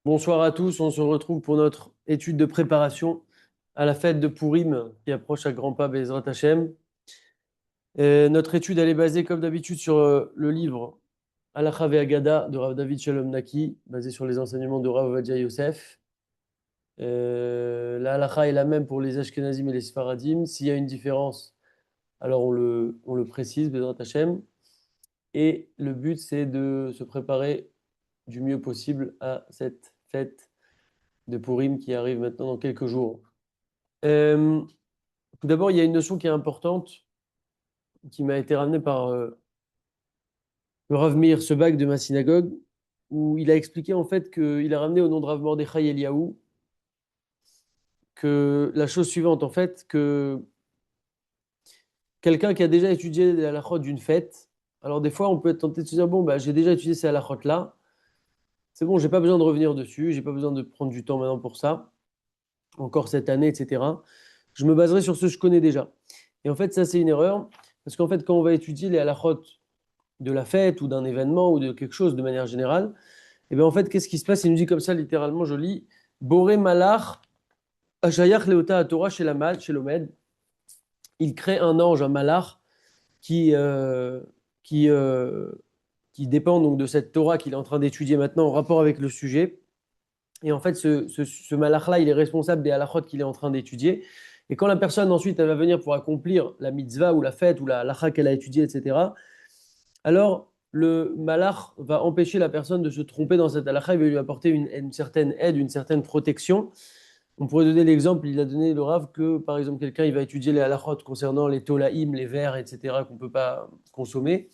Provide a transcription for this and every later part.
Bonsoir à tous, on se retrouve pour notre étude de préparation à la fête de Pourim qui approche à grands pas Bezrat Hashem. Notre étude elle est basée comme d'habitude sur le livre Halacha Ve'Agada de Rav David Shalom Naki, basé sur les enseignements de Rav Ovadia Yosef. La halacha est la même pour les Ashkenazim et les Sfaradim. S'il y a une différence, alors on le précise, Bezrat Hashem. Et le but c'est de se préparer du mieux possible à cette fête de Pourim qui arrive maintenant dans quelques jours. Euh, Tout d'abord, il y a une notion qui est importante qui m'a été ramenée par le Rav Meir Sebag de ma synagogue, où il a expliqué en fait qu'il a ramené au nom de Rav Mordechai Eliaou que la chose suivante, en fait, que quelqu'un qui a déjà étudié la halachot d'une fête, alors des fois on peut être tenté de se dire, bon, bah, j'ai déjà étudié ces halachot-là, c'est bon, j'ai pas besoin de revenir dessus, j'ai pas besoin de prendre du temps maintenant pour ça, encore cette année, etc. Je me baserai sur ce que je connais déjà. Et en fait, ça, c'est une erreur, parce qu'en fait, quand on va étudier les halachot de la fête ou d'un événement ou de quelque chose de manière générale, et bien en fait, qu'est-ce qui se passe? Il nous dit comme ça, littéralement, je lis Boré Malach, Ashayach Leota Torah chez chez l'Omed. Il crée un ange, un Malach, qui, euh, qui, euh, qui dépend donc de cette Torah qu'il est en train d'étudier maintenant en rapport avec le sujet. Et en fait, ce Malach-là, il est responsable des halachot qu'il est en train d'étudier. Et quand la personne ensuite elle va venir pour accomplir la mitzvah ou la fête ou la halakha qu'elle a étudiée, etc., alors le malach va empêcher la personne de se tromper dans cette halakha, il va lui apporter une certaine aide, une certaine protection. On pourrait donner l'exemple, il a donné le Rav que, par exemple, quelqu'un il va étudier les halakhot concernant les tolaïm, les vers, etc., qu'on ne peut pas consommer.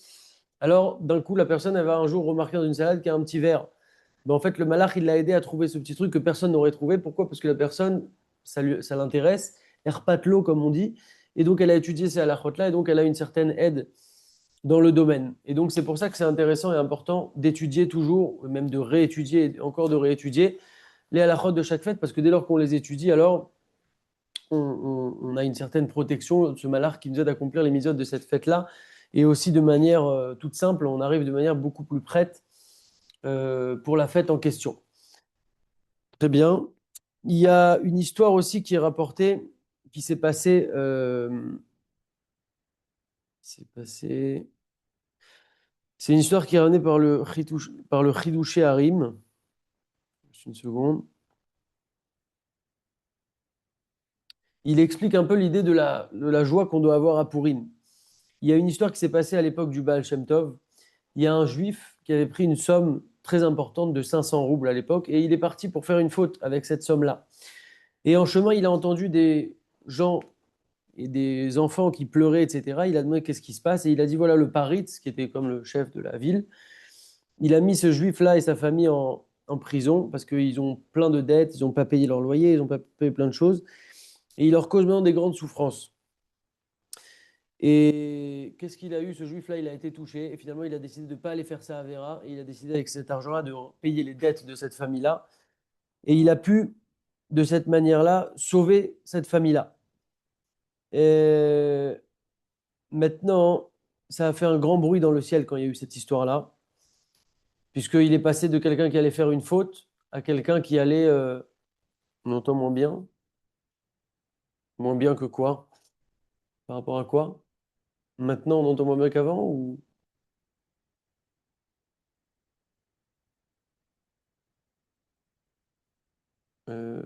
Alors, d'un coup, la personne, elle va un jour remarquer dans une salade qu'il y a un petit verre. Ben, en fait, le malach, il l'a aidé à trouver ce petit truc que personne n'aurait trouvé. Pourquoi? Parce que la personne, ça l'intéresse, elle repate l'eau, comme on dit, et donc elle a étudié ces halakhot-là, et donc elle a une certaine aide dans le domaine. Et donc, c'est pour ça que c'est intéressant et important d'étudier toujours, même de réétudier, encore de réétudier les halakhot de chaque fête, parce que dès lors qu'on les étudie, alors on a une certaine protection de ce malach qui nous aide à accomplir les mitzvot de cette fête-là. Et aussi de manière toute simple, on arrive de manière beaucoup plus prête pour la fête en question. Très bien. Il y a une histoire aussi qui est rapportée, qui s'est passée, s'est passée. C'est une histoire qui est ramenée par le Chidouché Harim. Juste une seconde. Il explique un peu l'idée de la joie qu'on doit avoir à Purim. Il y a une histoire qui s'est passée à l'époque du Baal Shem Tov. Il y a un juif qui avait pris une somme très importante de 500 roubles à l'époque et il est parti pour faire une faute avec cette somme-là. Et en chemin, il a entendu des gens et des enfants qui pleuraient, etc. Il a demandé qu'est-ce qui se passe et il a dit voilà le Paritz, qui était comme le chef de la ville, il a mis ce juif-là et sa famille en prison parce qu'ils ont plein de dettes, ils n'ont pas payé leur loyer, ils n'ont pas payé plein de choses et il leur cause maintenant des grandes souffrances. Et qu'est-ce qu'il a eu, ce juif-là? Il a été touché et finalement il a décidé de ne pas aller faire ça à Vera et il a décidé avec cet argent-là de payer les dettes de cette famille-là et il a pu de cette manière-là sauver cette famille-là. Et maintenant, ça a fait un grand bruit dans le ciel quand il y a eu cette histoire-là, puisqu'il est passé de quelqu'un qui allait faire une faute à quelqu'un qui allait... on entend moins bien. Moins bien que quoi? Par rapport à quoi? Maintenant, on entend moins bien qu'avant ou... euh,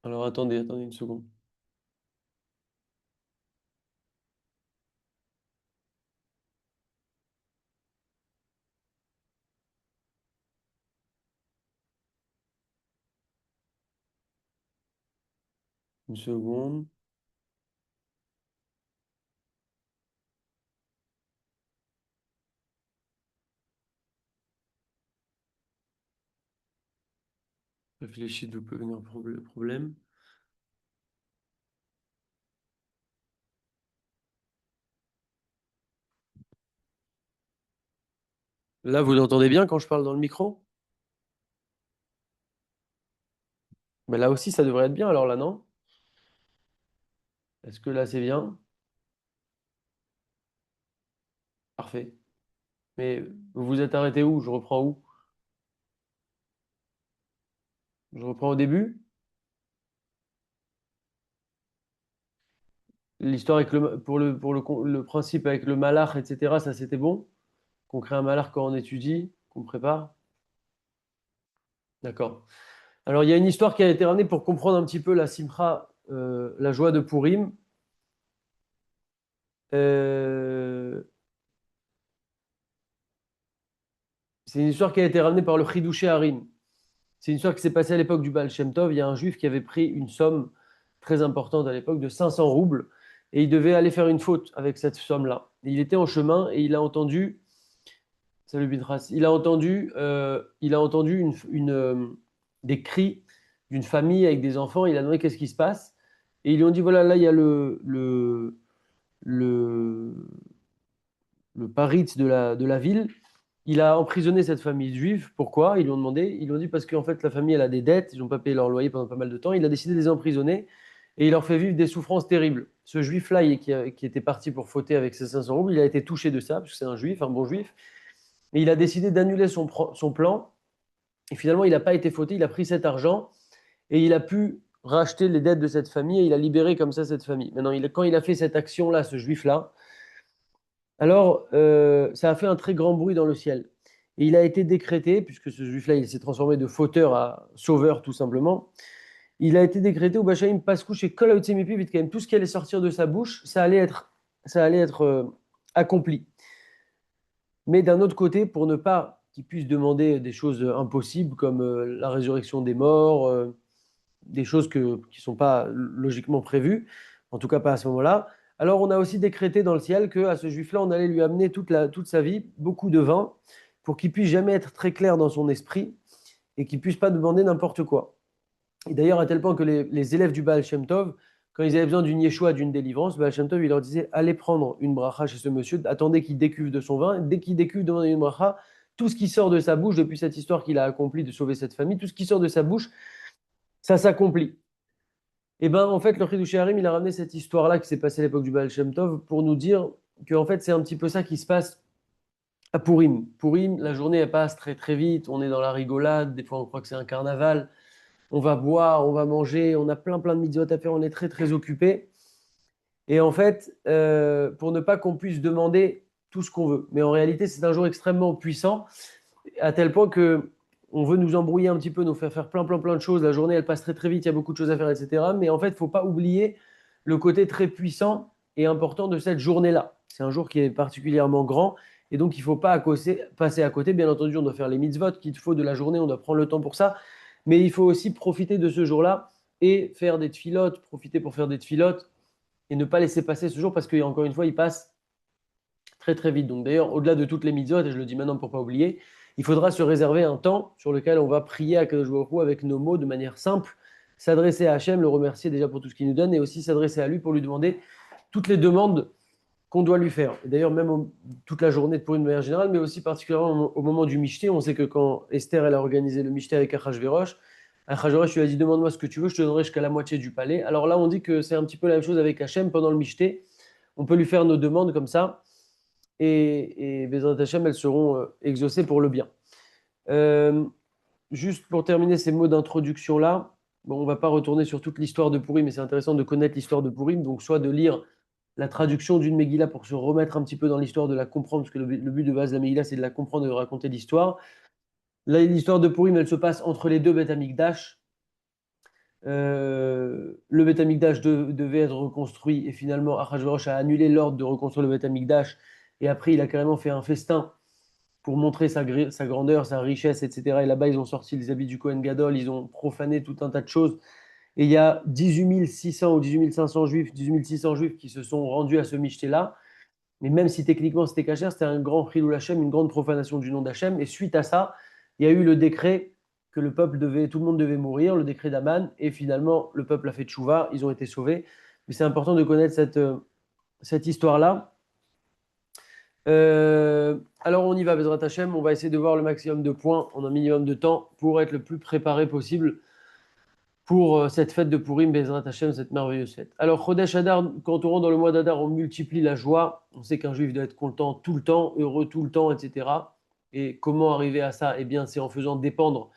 Alors attendez une seconde. Une seconde. Réfléchis d'où peut venir le problème. Là, vous l'entendez bien quand je parle dans le micro? Mais là aussi, ça devrait être bien, alors là, non? Est-ce que là, c'est bien? Parfait. Mais vous vous êtes arrêté où? Je reprends où? Je reprends au début. L'histoire avec le principe avec le malach, etc., ça c'était bon? Qu'on crée un malach quand on étudie, qu'on prépare? D'accord. Alors il y a une histoire qui a été ramenée pour comprendre un petit peu la simcha, la joie de Purim. Euh, c'est une histoire qui a été ramenée par le Chidouché Harim. C'est une histoire qui s'est passée à l'époque du Baal Shem Tov. Il y a un juif qui avait pris une somme très importante à l'époque de 500 roubles et il devait aller faire une faute avec cette somme-là. Et il était en chemin et il a entendu, salut Bidras, il a entendu des cris d'une famille avec des enfants. Il a demandé qu'est-ce qui se passe et ils lui ont dit voilà, là il y a le, le paritz de la ville. Il a emprisonné cette famille juive. Pourquoi? Ils lui ont demandé. Ils lui ont dit parce qu'en fait, la famille, elle a des dettes. Ils n'ont pas payé leur loyer pendant pas mal de temps. Il a décidé de les emprisonner et il leur fait vivre des souffrances terribles. Ce juif-là, qui était parti pour fauter avec ses 500 roubles, il a été touché de ça, parce que c'est un juif, un bon juif. Et il a décidé d'annuler son plan. Et finalement, il n'a pas été fauté. Il a pris cet argent et il a pu racheter les dettes de cette famille et il a libéré comme ça cette famille. Maintenant, quand il a fait cette action-là, ce juif-là, alors, ça a fait un très grand bruit dans le ciel. Et il a été décrété, puisque ce juif-là, il s'est transformé de fauteur à sauveur, tout simplement. Il a été décrété au Bachaïm Pascouche et Kol Haotzei vite quand même. Tout ce qui allait sortir de sa bouche, ça allait être accompli. Mais d'un autre côté, pour ne pas qu'il puisse demander des choses impossibles, comme la résurrection des morts, des choses qui ne sont pas logiquement prévues, en tout cas pas à ce moment-là. Alors on a aussi décrété dans le ciel qu'à ce juif-là, on allait lui amener toute sa vie beaucoup de vin pour qu'il puisse jamais être très clair dans son esprit et qu'il puisse pas demander n'importe quoi. Et d'ailleurs, à tel point que les élèves du Baal Shem Tov, quand ils avaient besoin d'une Yeshua, d'une délivrance, Baal Shem Tov, il leur disait, allez prendre une bracha chez ce monsieur, attendez qu'il décuve de son vin, dès qu'il décuve, demandez une bracha, tout ce qui sort de sa bouche depuis cette histoire qu'il a accomplie de sauver cette famille, tout ce qui sort de sa bouche, ça s'accomplit. Et ben en fait, le Chiddushei Harim, il a ramené cette histoire-là qui s'est passée à l'époque du Baal Shem Tov pour nous dire que en fait, c'est un petit peu ça qui se passe à Purim. Purim, la journée, elle passe très très vite, on est dans la rigolade, des fois on croit que c'est un carnaval, on va boire, on va manger, on a plein de mitzvot à faire, on est très très occupé. Et en fait, pour ne pas qu'on puisse demander tout ce qu'on veut. Mais en réalité, c'est un jour extrêmement puissant, à tel point que on veut nous embrouiller un petit peu, nous faire faire plein de choses. La journée, elle passe très très vite, il y a beaucoup de choses à faire, etc. Mais en fait, il ne faut pas oublier le côté très puissant et important de cette journée-là. C'est un jour qui est particulièrement grand et donc il ne faut pas passer à côté. Bien entendu, on doit faire les mitzvot qu'il faut de la journée, on doit prendre le temps pour ça. Mais il faut aussi profiter de ce jour-là et faire des tfilotes, profiter pour faire des tfilotes et ne pas laisser passer ce jour parce qu'encore une fois, il passe très très vite. Donc d'ailleurs, au-delà de toutes les mitzvot, et je le dis maintenant pour ne pas oublier, il faudra se réserver un temps sur lequel on va prier à Kadosh Baruch Hu avec nos mots de manière simple, s'adresser à Hachem, le remercier déjà pour tout ce qu'il nous donne et aussi s'adresser à lui pour lui demander toutes les demandes qu'on doit lui faire. Et d'ailleurs, toute la journée pour une manière générale, mais aussi particulièrement au moment du Mishté, on sait que quand Esther elle a organisé le Mishté avec Achashverosh, Achashverosh lui a dit demande-moi ce que tu veux, je te donnerai jusqu'à la moitié du palais. Alors là, on dit que c'est un petit peu la même chose avec Hachem pendant le Mishté. On peut lui faire nos demandes comme ça et Bezrat Hashem, elles seront exaucées pour le bien. Euh, Juste pour terminer ces mots d'introduction-là, bon, on ne va pas retourner sur toute l'histoire de Purim, mais c'est intéressant de connaître l'histoire de Purim, donc soit de lire la traduction d'une Megillah pour se remettre un petit peu dans l'histoire, de la comprendre, parce que le but de base de la Megillah, c'est de la comprendre et de raconter l'histoire. Là, l'histoire de Purim, elle se passe entre les deux Beth Amikdash. Le Beth Amikdash devait être reconstruit et finalement Achashverosh a annulé l'ordre de reconstruire le Beth Amikdash et après il a carrément fait un festin pour montrer sa grandeur, sa richesse, etc. Et là-bas ils ont sorti les habits du Kohen Gadol, ils ont profané tout un tas de choses et il y a 18 600 ou 18 500 juifs, 18 600 juifs qui se sont rendus à ce michté-là. Mais même si techniquement c'était cachère, c'était un grand Chilul Hashem, une grande profanation du nom d'Hachem. Et suite à ça, il y a eu le décret que tout le monde devait mourir, le décret d'Aman. Et finalement, le peuple a fait tchouva, ils ont été sauvés. Mais c'est important de connaître cette histoire-là. Alors on y va, Bezrat Hachem. On va essayer de voir le maximum de points en un minimum de temps pour être le plus préparé possible pour cette fête de Purim, Bezrat Hashem, cette merveilleuse fête. Alors, Chodesh Adar, quand on rentre dans le mois d'Adar, on multiplie la joie. On sait qu'un juif doit être content tout le temps, heureux tout le temps, etc. Et comment arriver à ça? Eh bien, c'est en faisant dépendre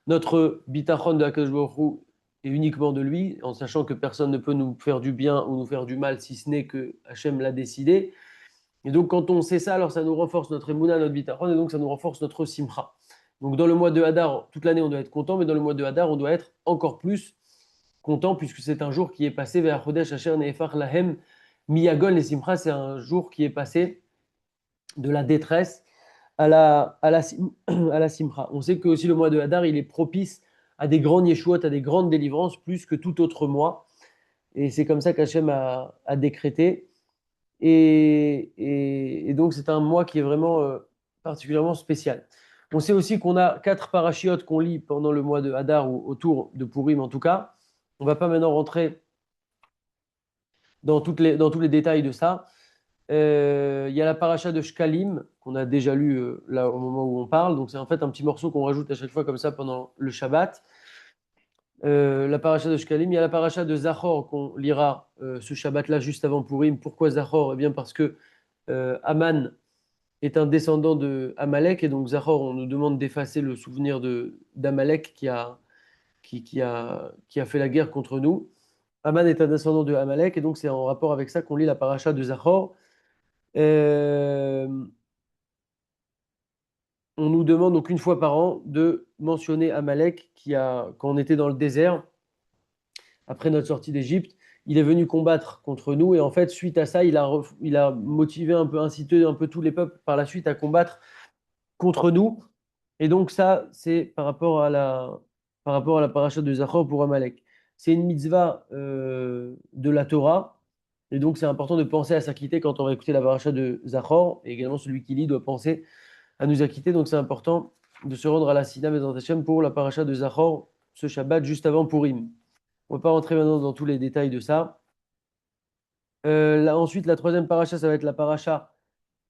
notre bitachon de Akadosh Baruch Hu et uniquement de lui, en sachant que personne ne peut nous faire du bien ou nous faire du mal si ce n'est que Hachem l'a décidé. Et donc, quand on sait ça, alors ça nous renforce notre émouna, notre bitachon, et donc ça nous renforce notre simcha. Donc, dans le mois de Hadar, toute l'année, on doit être content, mais dans le mois de Hadar, on doit être encore plus content, puisque c'est un jour qui est passé vers Chodesh Asher Ne'efach Lahem Miyagon et Simcha. C'est un jour qui est passé de la détresse à la Simcha. On sait que aussi le mois de Hadar, il est propice à des grandes yeshuot, à des grandes délivrances, plus que tout autre mois. Et c'est comme ça qu'Hachem a décrété. Et donc, c'est un mois qui est vraiment particulièrement spécial. On sait aussi qu'on a 4 parachiotes qu'on lit pendant le mois de Hadar ou autour de Purim en tout cas. On ne va pas maintenant rentrer dans tous les détails de ça. Il y a la paracha de Shkalim qu'on a déjà lu là au moment où on parle. Donc, c'est en fait un petit morceau qu'on rajoute à chaque fois comme ça pendant le Shabbat. La paracha de Shkalim, il y a la paracha de Zachor qu'on lira ce Shabbat-là juste avant Purim. Pourquoi Zachor? Eh bien parce que Aman est un descendant de Amalek et donc Zachor, on nous demande d'effacer le souvenir de d'Amalek qui a fait la guerre contre nous. Aman est un descendant de Amalek et donc c'est en rapport avec ça qu'on lit la paracha de Zachor. Euh, on nous demande donc une fois par an de mentionner Amalek quand on était dans le désert après notre sortie d'Égypte. Il est venu combattre contre nous et en fait, suite à ça, il a motivé un peu, incité un peu tous les peuples par la suite à combattre contre nous. Et donc ça, c'est par rapport à la paracha de Zachor pour Amalek. C'est une mitzvah de la Torah. Et donc c'est important de penser à s'acquitter quand on va écouter la paracha de Zachor. Et également celui qui lit doit penser à nous acquitter. Donc c'est important de se rendre à la Sina Bezrat Hashem pour la paracha de Zachor ce Shabbat juste avant Purim. On ne va pas rentrer maintenant dans tous les détails de ça. Là, ensuite, la troisième paracha, ça va être la paracha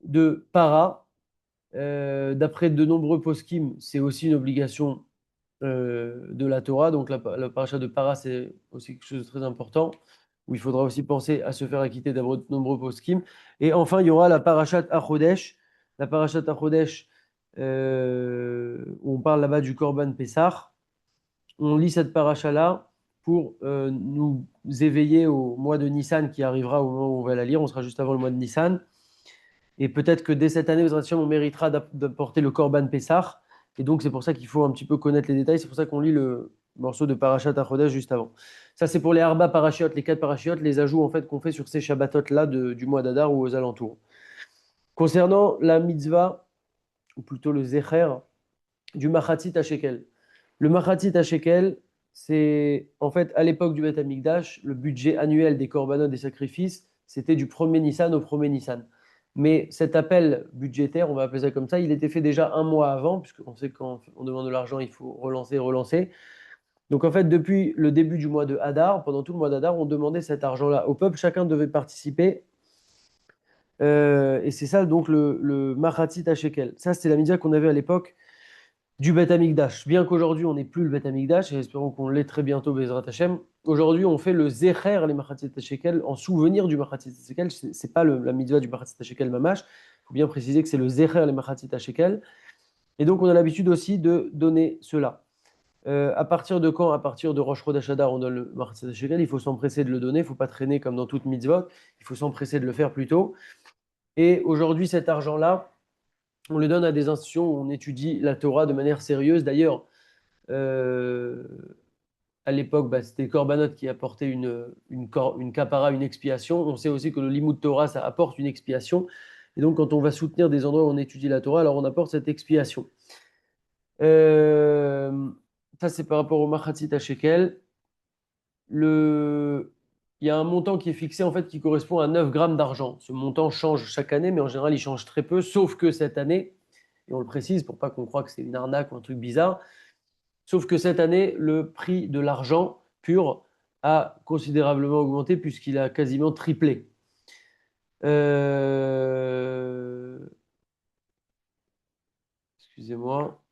de Para. D'après de nombreux poskim, c'est aussi une obligation de la Torah. Donc la paracha de Para, c'est aussi quelque chose de très important, où il faudra aussi penser à se faire acquitter de nombreux poskim. Et enfin, il y aura la parachat Achodesh. La parachat Achodesh, où on parle là-bas du Korban Pessah. On lit cette paracha-là pour nous éveiller au mois de Nissan qui arrivera au moment où on va la lire. On sera juste avant le mois de Nissan. Et peut-être que dès cette année, on méritera d'apporter le Korban Pessah. Et donc, c'est pour ça qu'il faut un petit peu connaître les détails. C'est pour ça qu'on lit le morceau de Parashat Achodesh juste avant. Ça, c'est pour les Arba Parachiotes, les 4 parachiotes, les ajouts en fait qu'on fait sur ces Shabbatot-là du mois d'Adar ou aux alentours. Concernant la mitzvah, ou plutôt le Zecher, du Machatzit à Shekel. Le Machatzit à Shekel, c'est en fait à l'époque du Beth Amikdash, le budget annuel des korbanot des sacrifices, c'était du 1er Nissan au 1er Nissan. Mais cet appel budgétaire, on va appeler ça comme ça, il était fait déjà un mois avant, puisqu'on sait que quand on demande de l'argent, il faut relancer, relancer. Donc en fait, depuis le début du mois de Hadar, pendant tout le mois d'Hadar, on demandait cet argent-là au peuple, chacun devait participer. Et c'est ça donc le Machatzit à Shekel. Ça, c'était la mitzvah qu'on avait à l'époque du Beth Amikdash. Bien qu'aujourd'hui, on n'ait plus le Beth Amikdash, et espérons qu'on l'ait très bientôt, Bezrat Hashem. Aujourd'hui, on fait le Zecher, les Machatzit Shekel, en souvenir du Machatzit Shekel. C'est pas la mitzvah du Machatzit Shekel Mamash. Il faut bien préciser que c'est le Zecher, les Machatzit Shekel. Et donc, on a l'habitude aussi de donner cela. À partir de quand? À partir de Rosh Chodesh Hadar, on donne le Machatzit Shekel. Il faut s'empresser de le donner. Il ne faut pas traîner comme dans toute mitzvot. Il faut s'empresser de le faire plus tôt. Et aujourd'hui, cet argent-là, on le donne à des institutions où on étudie la Torah de manière sérieuse. D'ailleurs, euh, à l'époque, bah, c'était le Korbanot qui apportait une kapara, une expiation. On sait aussi que le Limud Torah, ça apporte une expiation. Et donc, quand on va soutenir des endroits où on étudie la Torah, alors on apporte cette expiation. Euh, Ça, c'est par rapport au Machatzit à Shekel. Le... Il y a un montant qui est fixé, en fait, qui correspond à 9 grammes d'argent. Ce montant change chaque année, mais en général, il change très peu, sauf que cette année, et on le précise pour pas qu'on croie que c'est une arnaque ou un truc bizarre, sauf que cette année, le prix de l'argent pur a considérablement augmenté puisqu'il a quasiment triplé. Euh, Excusez-moi.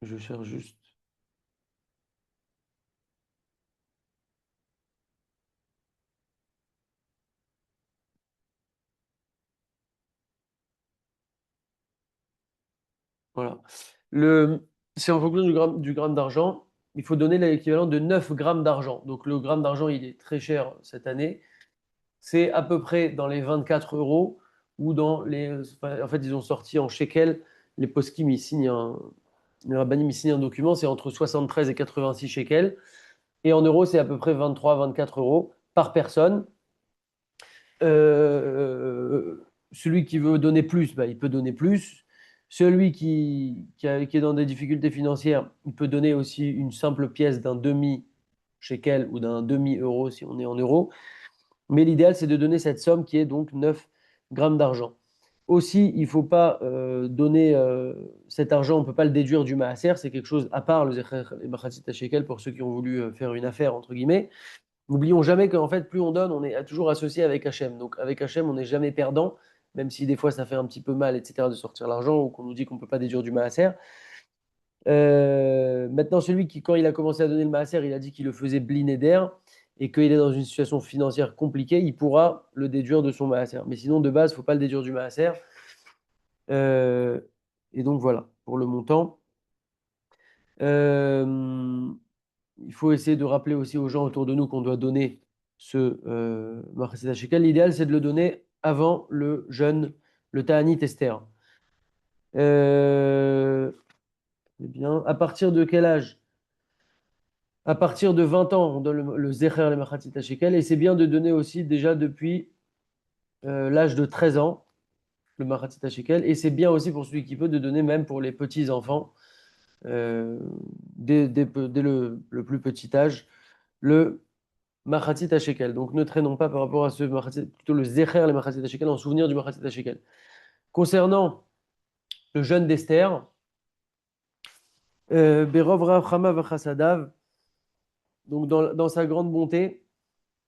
Je cherche juste. Voilà. Le, c'est en fonction du gramme d'argent. Il faut donner l'équivalent de 9 grammes d'argent. Donc le gramme d'argent, il est très cher cette année. C'est à peu près dans les 24 euros ou dans les. Enfin, en fait, ils ont sorti en shekel. Les poskim, ils signent les rabbinim, ils signent un document, c'est entre 73 et 86 shekels. Et en euros, c'est à peu près 23-24 euros par personne. Celui qui veut donner plus, bah, il peut donner plus. Celui qui est dans des difficultés financières, il peut donner aussi une simple pièce d'un demi-shekel ou d'un demi-euro si on est en euros. Mais l'idéal, c'est de donner cette somme qui est donc 9 grammes d'argent. Aussi, il ne faut pas donner cet argent, on ne peut pas le déduire du maaser, c'est quelque chose à part, le zecher et machatzit shekel, pour ceux qui ont voulu faire une affaire, entre guillemets. N'oublions jamais qu'en fait, plus on donne, on est toujours associé avec Hachem. Donc avec Hachem, on n'est jamais perdant, même si des fois ça fait un petit peu mal, etc., de sortir l'argent ou qu'on nous dit qu'on ne peut pas déduire du maaser. Maintenant, celui qui, quand il a commencé à donner le maaser, il a dit qu'il le faisait bliné d'air et qu'il est dans une situation financière compliquée, il pourra le déduire de son maaser. Mais sinon, de base, il ne faut pas le déduire du maaser. Euh, et donc voilà, pour le montant. Euh, il faut essayer de rappeler aussi aux gens autour de nous qu'on doit donner ce Marcheseda Shekel. L'idéal, c'est de le donner avant le jeûne, le Ta'anit Esther. Eh bien, à partir de quel âge? À partir de 20 ans, on donne le Zecher le Machatzit Shekel. Et c'est bien de donner aussi déjà depuis l'âge de 13 ans le Machatzit Shekel. Et c'est bien aussi pour celui qui peut de donner même pour les petits-enfants euh, dès le plus petit âge le Machatzit Shekel. Donc ne traînons pas par rapport à ce Machatzit, plutôt le Zecher le Machatzit Shekel en souvenir du Machatzit Shekel. Concernant le jeûne d'Esther, Berov Rav Chama V'Chasadav, donc dans sa grande bonté,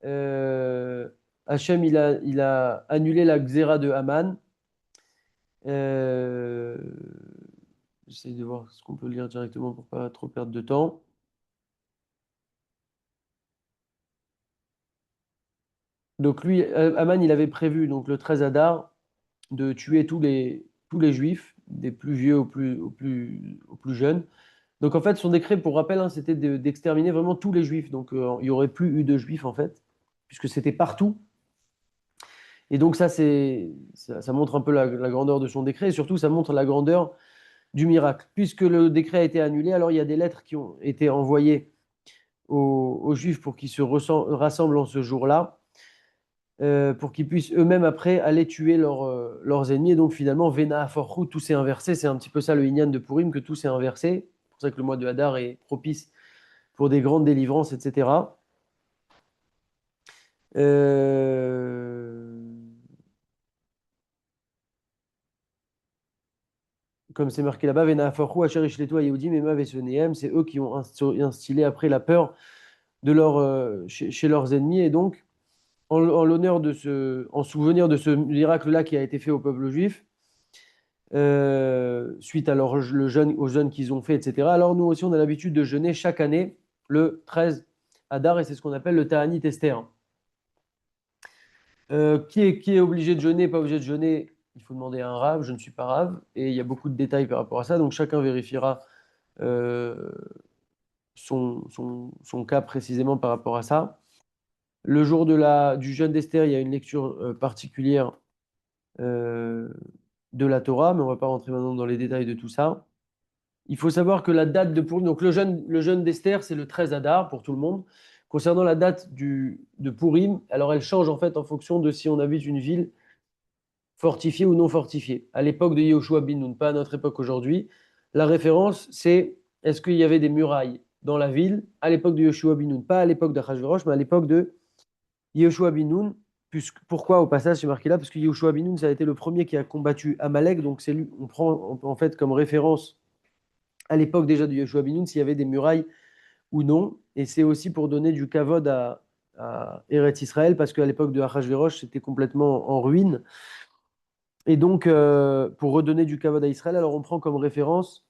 euh, Hachem il a annulé la xéra de Haman. Euh, J'essaie de voir ce qu'on peut lire directement pour pas trop perdre de temps. Donc lui, Haman, il avait prévu donc le 13 Adar de tuer tous les juifs, des plus vieux aux plus jeunes. Donc en fait, son décret, pour rappel, hein, c'était d'exterminer vraiment tous les juifs. Donc il n'y aurait plus eu de juifs en fait, puisque c'était partout. Et donc ça montre un peu la grandeur de son décret, et surtout ça montre la grandeur du miracle. Puisque le décret a été annulé, alors il y a des lettres qui ont été envoyées aux Juifs pour qu'ils se rassemblent en ce jour-là, pour qu'ils puissent eux-mêmes après aller tuer leurs ennemis. Et donc finalement, Vena Aforhu, tout s'est inversé. C'est un petit peu ça le Inyan de Purim, que tout s'est inversé. C'est pour ça que le mois de Hadar est propice pour des grandes délivrances, etc. Euh, Comme c'est marqué là-bas, Vena Aforhu, Asher Ishletu Yehudim, Ema Vesenehem, c'est eux qui ont instillé après la peur chez leurs ennemis. Et donc, en l'honneur en souvenir de ce miracle-là qui a été fait au peuple juif, suite à aux jeûnes qu'ils ont fait, etc. Alors nous aussi, on a l'habitude de jeûner chaque année le 13 Adar, et c'est ce qu'on appelle le Ta'anit Esther. Qui est obligé de jeûner, pas obligé de jeûner? Il faut demander à un rave, je ne suis pas rave, et il y a beaucoup de détails par rapport à ça, donc chacun vérifiera euh, son cas précisément par rapport à ça. Le jour du jeûne d'Esther, il y a une lecture particulière euh, de la Torah, mais on ne va pas rentrer maintenant dans les détails de tout ça. Il faut savoir que la date de Purim, donc le jeûne d'Esther, c'est le 13 Adar pour tout le monde. Concernant la date de Purim, alors elle change en fait en fonction de si on habite une ville fortifiée ou non fortifiée. À l'époque de Yehoshua bin Nun, pas à notre époque aujourd'hui, la référence c'est est-ce qu'il y avait des murailles dans la ville à l'époque de Yehoshua bin Nun, pas à l'époque d'Achashverosh, mais à l'époque de Yehoshua bin Nun. Pourquoi au passage c'est marqué là? Parce que Yehoshua bin Nun, ça a été le premier qui a combattu Amalek, donc c'est lui, on prend en fait comme référence à l'époque déjà de Yehoshua bin Nun s'il y avait des murailles ou non. Et c'est aussi pour donner du kavod à Eretz Israël, parce qu'à l'époque de Achashverosh, c'était complètement en ruine. Et donc, pour redonner du kavod à Israël, alors on prend comme référence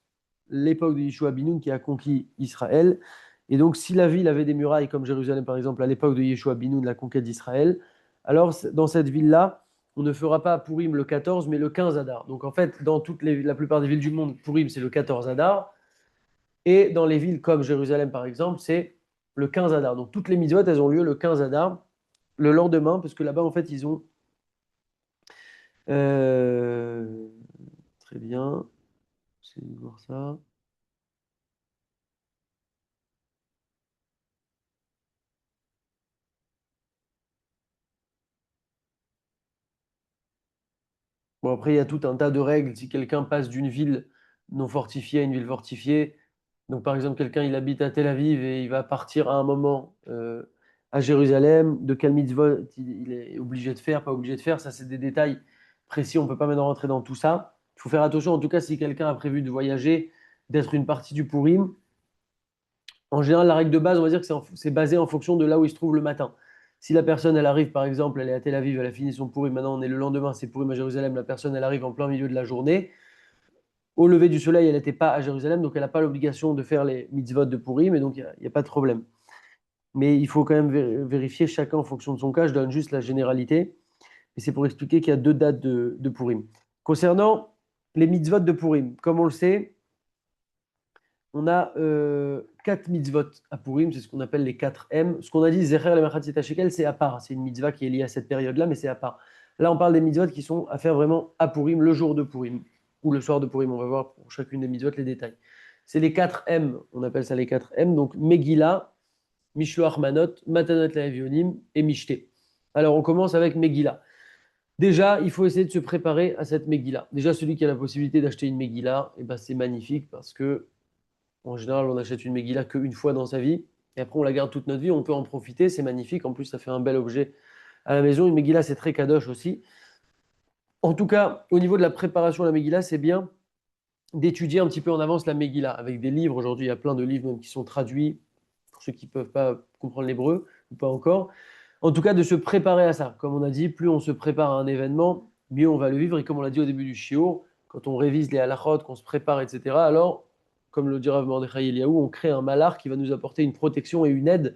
l'époque de Yeshua Binoun qui a conquis Israël. Et donc, si la ville avait des murailles comme Jérusalem, par exemple, à l'époque de Yeshua Binoun, la conquête d'Israël, alors dans cette ville-là, on ne fera pas Purim le 14, mais le 15 Adar. Donc, en fait, dans la plupart des villes du monde, Purim, c'est le 14 Adar. Et dans les villes comme Jérusalem, par exemple, c'est le 15 Adar. Donc, toutes les mitzvot, elles ont lieu le 15 Adar, le lendemain, parce que là-bas, en fait, ils ont. euh, Très bien. C'est de voir ça. Bon, après, il y a tout un tas de règles. Si quelqu'un passe d'une ville non fortifiée à une ville fortifiée, donc par exemple, quelqu'un il habite à Tel Aviv et il va partir à un moment à Jérusalem, de quel mitzvot il est obligé de faire, pas obligé de faire, ça c'est des détails précis, on ne peut pas maintenant rentrer dans tout ça. Il faut faire attention, en tout cas, si quelqu'un a prévu de voyager, d'être une partie du Purim. En général, la règle de base, on va dire que c'est basé en fonction de là où il se trouve le matin. Si la personne, elle arrive, par exemple, elle est à Tel Aviv, elle a fini son Purim, maintenant on est le lendemain, c'est Purim à Jérusalem, la personne, elle arrive en plein milieu de la journée. Au lever du soleil, elle n'était pas à Jérusalem, donc elle n'a pas l'obligation de faire les mitzvot de Purim, et donc il n'y a pas de problème. Mais il faut quand même vérifier chacun en fonction de son cas. Je donne juste la généralité, et c'est pour expliquer qu'il y a deux dates de Purim. Concernant les mitzvot de Purim, comme on le sait, on a quatre mitzvot à Purim, c'est ce qu'on appelle les 4 M. Ce qu'on a dit, Zecher le Machatzit Shekel, c'est à part. C'est une mitzvah qui est liée à cette période-là, mais c'est à part. Là, on parle des mitzvot qui sont à faire vraiment à Purim, le jour de Purim, ou le soir de Purim. On va voir pour chacune des mitzvot les détails. C'est les 4 M, on appelle ça les 4 M. Donc, Megillah, Mishloach Manot, Matanot Le'Evionim et Mishté. Alors, on commence avec Megillah. Déjà, il faut essayer de se préparer à cette Megillah. Déjà, celui qui a la possibilité d'acheter une Megillah, eh ben, c'est magnifique parce que en général, on achète une Megillah qu'une fois dans sa vie. Et après, on la garde toute notre vie. On peut en profiter. C'est magnifique. En plus, ça fait un bel objet à la maison. Une Megillah, c'est très kadosh aussi. En tout cas, au niveau de la préparation à la Megillah, c'est bien d'étudier un petit peu en avance la Megillah avec des livres. Aujourd'hui, il y a plein de livres même qui sont traduits pour ceux qui ne peuvent pas comprendre l'hébreu ou pas encore. En tout cas, de se préparer à ça. Comme on a dit, plus on se prépare à un événement, mieux on va le vivre. Et comme on l'a dit au début du shiur, quand on révise les halachot, qu'on se prépare, etc., alors, comme le dira Mordechai Eliaou, on crée un malar qui va nous apporter une protection et une aide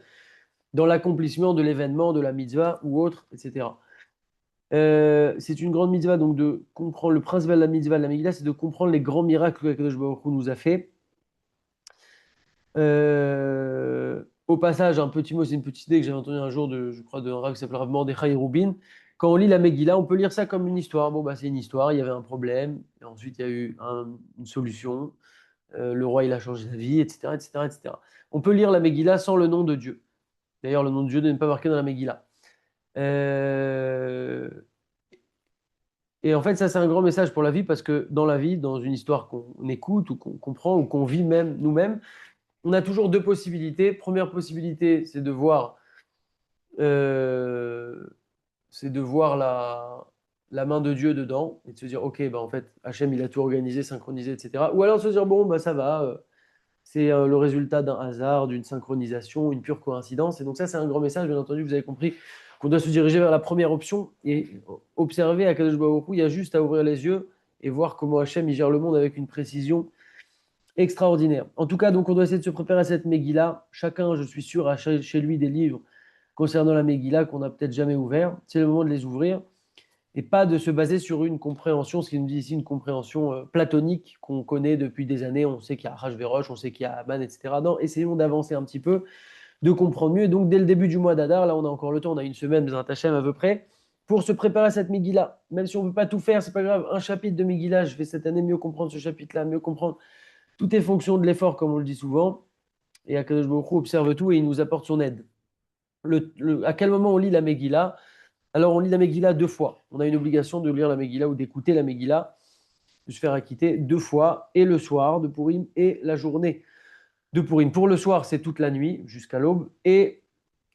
dans l'accomplissement de l'événement, de la mitzvah ou autre, etc. C'est une grande mitzvah, donc de comprendre le principal de la mitzvah de la Megillah, c'est de comprendre les grands miracles que Akadosh Baruch Hu nous a fait. Au passage, un petit mot, c'est une petite idée que j'avais entendue un jour je crois, d'un rabbin qui s'appelle Rav Mordechai Rubin. Quand on lit la Megillah, on peut lire ça comme une histoire. Bon, bah, c'est une histoire, il y avait un problème, et ensuite il y a eu une solution. Le roi, il a changé d'avis, etc., etc., etc. On peut lire la Megillah sans le nom de Dieu. D'ailleurs, le nom de Dieu n'est pas marqué dans la Megillah. Euh, Et en fait, ça, c'est un grand message pour la vie parce que dans la vie, dans une histoire qu'on écoute ou qu'on comprend ou qu'on vit même nous-mêmes, on a toujours deux possibilités. Première possibilité, euh, c'est de voir la main de Dieu dedans et de se dire, OK, bah, en fait, Hachem, il a tout organisé, synchronisé, etc. Ou alors de se dire, bon, bah, ça va, c'est le résultat d'un hasard, d'une synchronisation, une pure coïncidence. Et donc ça, c'est un grand message, bien entendu, vous avez compris qu'on doit se diriger vers la première option et observer à Kadosh Baruch Hu, il y a juste à ouvrir les yeux et voir comment Hachem il gère le monde avec une précision extraordinaire. En tout cas, donc, on doit essayer de se préparer à cette Megillah. Chacun, je suis sûr, a chez lui des livres concernant la Megillah qu'on n'a peut-être jamais ouverts. C'est le moment de les ouvrir et pas de se baser sur une compréhension, ce qui nous dit ici une compréhension platonique qu'on connaît depuis des années. On sait qu'il y a Achashverosh, on sait qu'il y a Haman, etc. Non, essayons d'avancer un petit peu, de comprendre mieux. Et donc, dès le début du mois d'Adar, là, on a encore le temps, on a une semaine, Bezrat Hashem à peu près, pour se préparer à cette Megillah. Même si on ne peut pas tout faire, c'est pas grave. Un chapitre de Megillah, je vais cette année mieux comprendre ce chapitre-là, mieux comprendre. Tout est fonction de l'effort, comme on le dit souvent. Et Akadosh Baruch Hu observe tout et il nous apporte son aide. À quel moment on lit la Megillah? Alors, on lit la Megillah deux fois. On a une obligation de lire la Megillah ou d'écouter la Megillah, de se faire acquitter deux fois, et le soir de Purim et la journée de Purim. Pour le soir, c'est toute la nuit jusqu'à l'aube,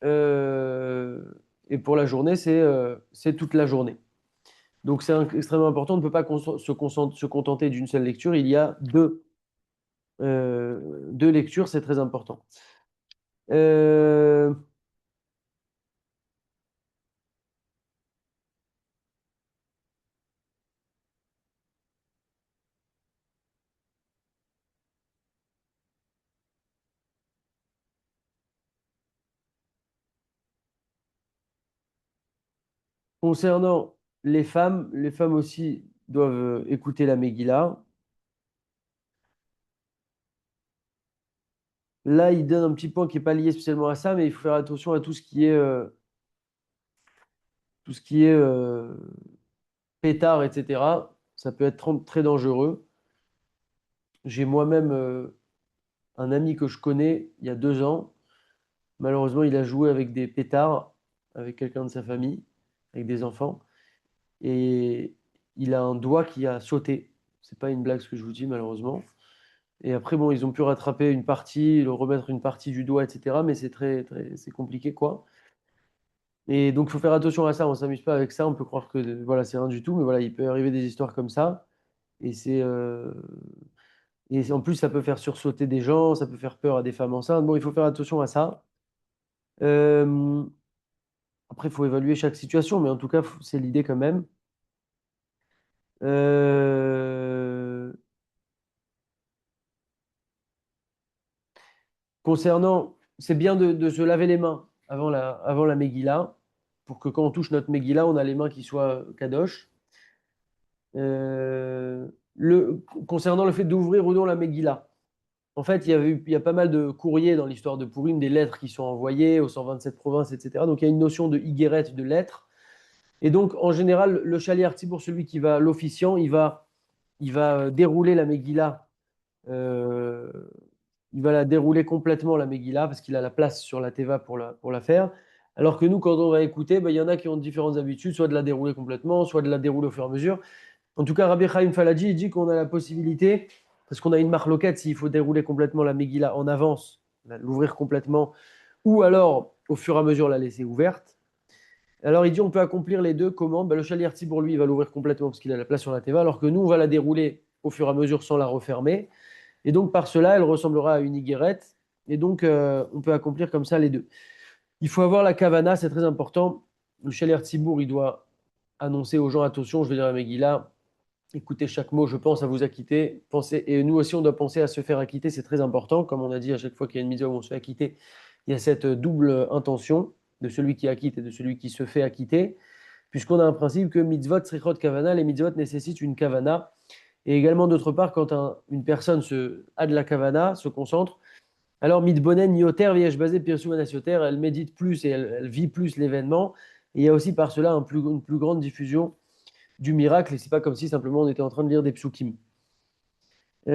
euh, et pour la journée, c'est toute la journée. Donc, c'est extrêmement important. On ne peut pas se contenter d'une seule lecture. Il y a deux lectures, c'est très important. Euh, Concernant les femmes aussi doivent écouter la Megillah. Là, il donne un petit point qui n'est pas lié spécialement à ça, mais il faut faire attention à tout ce qui est pétard, etc. Ça peut être très dangereux. J'ai moi-même un ami que je connais il y a 2 ans. Malheureusement, il a joué avec des pétards, avec quelqu'un de sa famille, avec des enfants, et il a un doigt qui a sauté. C'est pas une blague ce que je vous dis, malheureusement. Et après, bon, ils ont pu rattraper une partie, le remettre une partie du doigt, etc. Mais c'est c'est compliqué, quoi. Et donc, il faut faire attention à ça. On s'amuse pas avec ça. On peut croire que voilà, c'est rien du tout, mais voilà, il peut arriver des histoires comme ça. Et en plus, ça peut faire sursauter des gens, ça peut faire peur à des femmes enceintes. Bon, il faut faire attention à ça. Euh, Après, il faut évaluer chaque situation, mais en tout cas, c'est l'idée quand même. Euh, Concernant, c'est bien de se laver les mains avant la Megillah, pour que quand on touche notre Megillah, on a les mains qui soient kadosh. Euh, Concernant le fait d'ouvrir ou non la Megillah, en fait, il y a pas mal de courriers dans l'histoire de Purim, des lettres qui sont envoyées aux 127 provinces, etc. Donc il y a une notion de Higueret, de lettres. Et donc, en général, le Shaliach pour celui qui va, l'officiant, il va dérouler la Megillah. euh, il va la dérouler complètement, la Megillah, parce qu'il a la place sur la Teva pour la faire. Alors que nous, quand on va écouter, ben, il y en a qui ont différentes habitudes, soit de la dérouler complètement, soit de la dérouler au fur et à mesure. En tout cas, Rabbi Chaim Falaji, il dit qu'on a la possibilité, parce qu'on a une marloquette, s'il faut dérouler complètement la Megillah en avance, l'ouvrir complètement, ou alors, au fur et à mesure, la laisser ouverte. Alors, il dit on peut accomplir les deux. Comment? Ben, le Shaliach pour lui, il va l'ouvrir complètement parce qu'il a la place sur la Teva, alors que nous, on va la dérouler au fur et à mesure sans la refermer. Et donc, par cela, elle ressemblera à une higuerette. Et donc, on peut accomplir comme ça les deux. Il faut avoir la kavana, c'est très important. Le Shaliach Tzibour, il doit annoncer aux gens, attention, je vais dire à Megillah, écoutez chaque mot, je pense à vous acquitter. Pensez, et nous aussi, on doit penser à se faire acquitter, c'est très important. Comme on a dit, à chaque fois qu'il y a une mitzvah où on se fait acquitter, il y a cette double intention de celui qui acquitte et de celui qui se fait acquitter, puisqu'on a un principe que mitzvot, srichot, kavana, les mitzvot nécessitent une kavana. Et également, d'autre part, quand une personne a de la kavana, se concentre, alors mitbonen yoter viesh basé pirsumanas yoter, elle médite plus et elle vit plus l'événement. Et il y a aussi par cela une plus grande diffusion du miracle, et c'est pas comme si simplement on était en train de lire des psukim. Il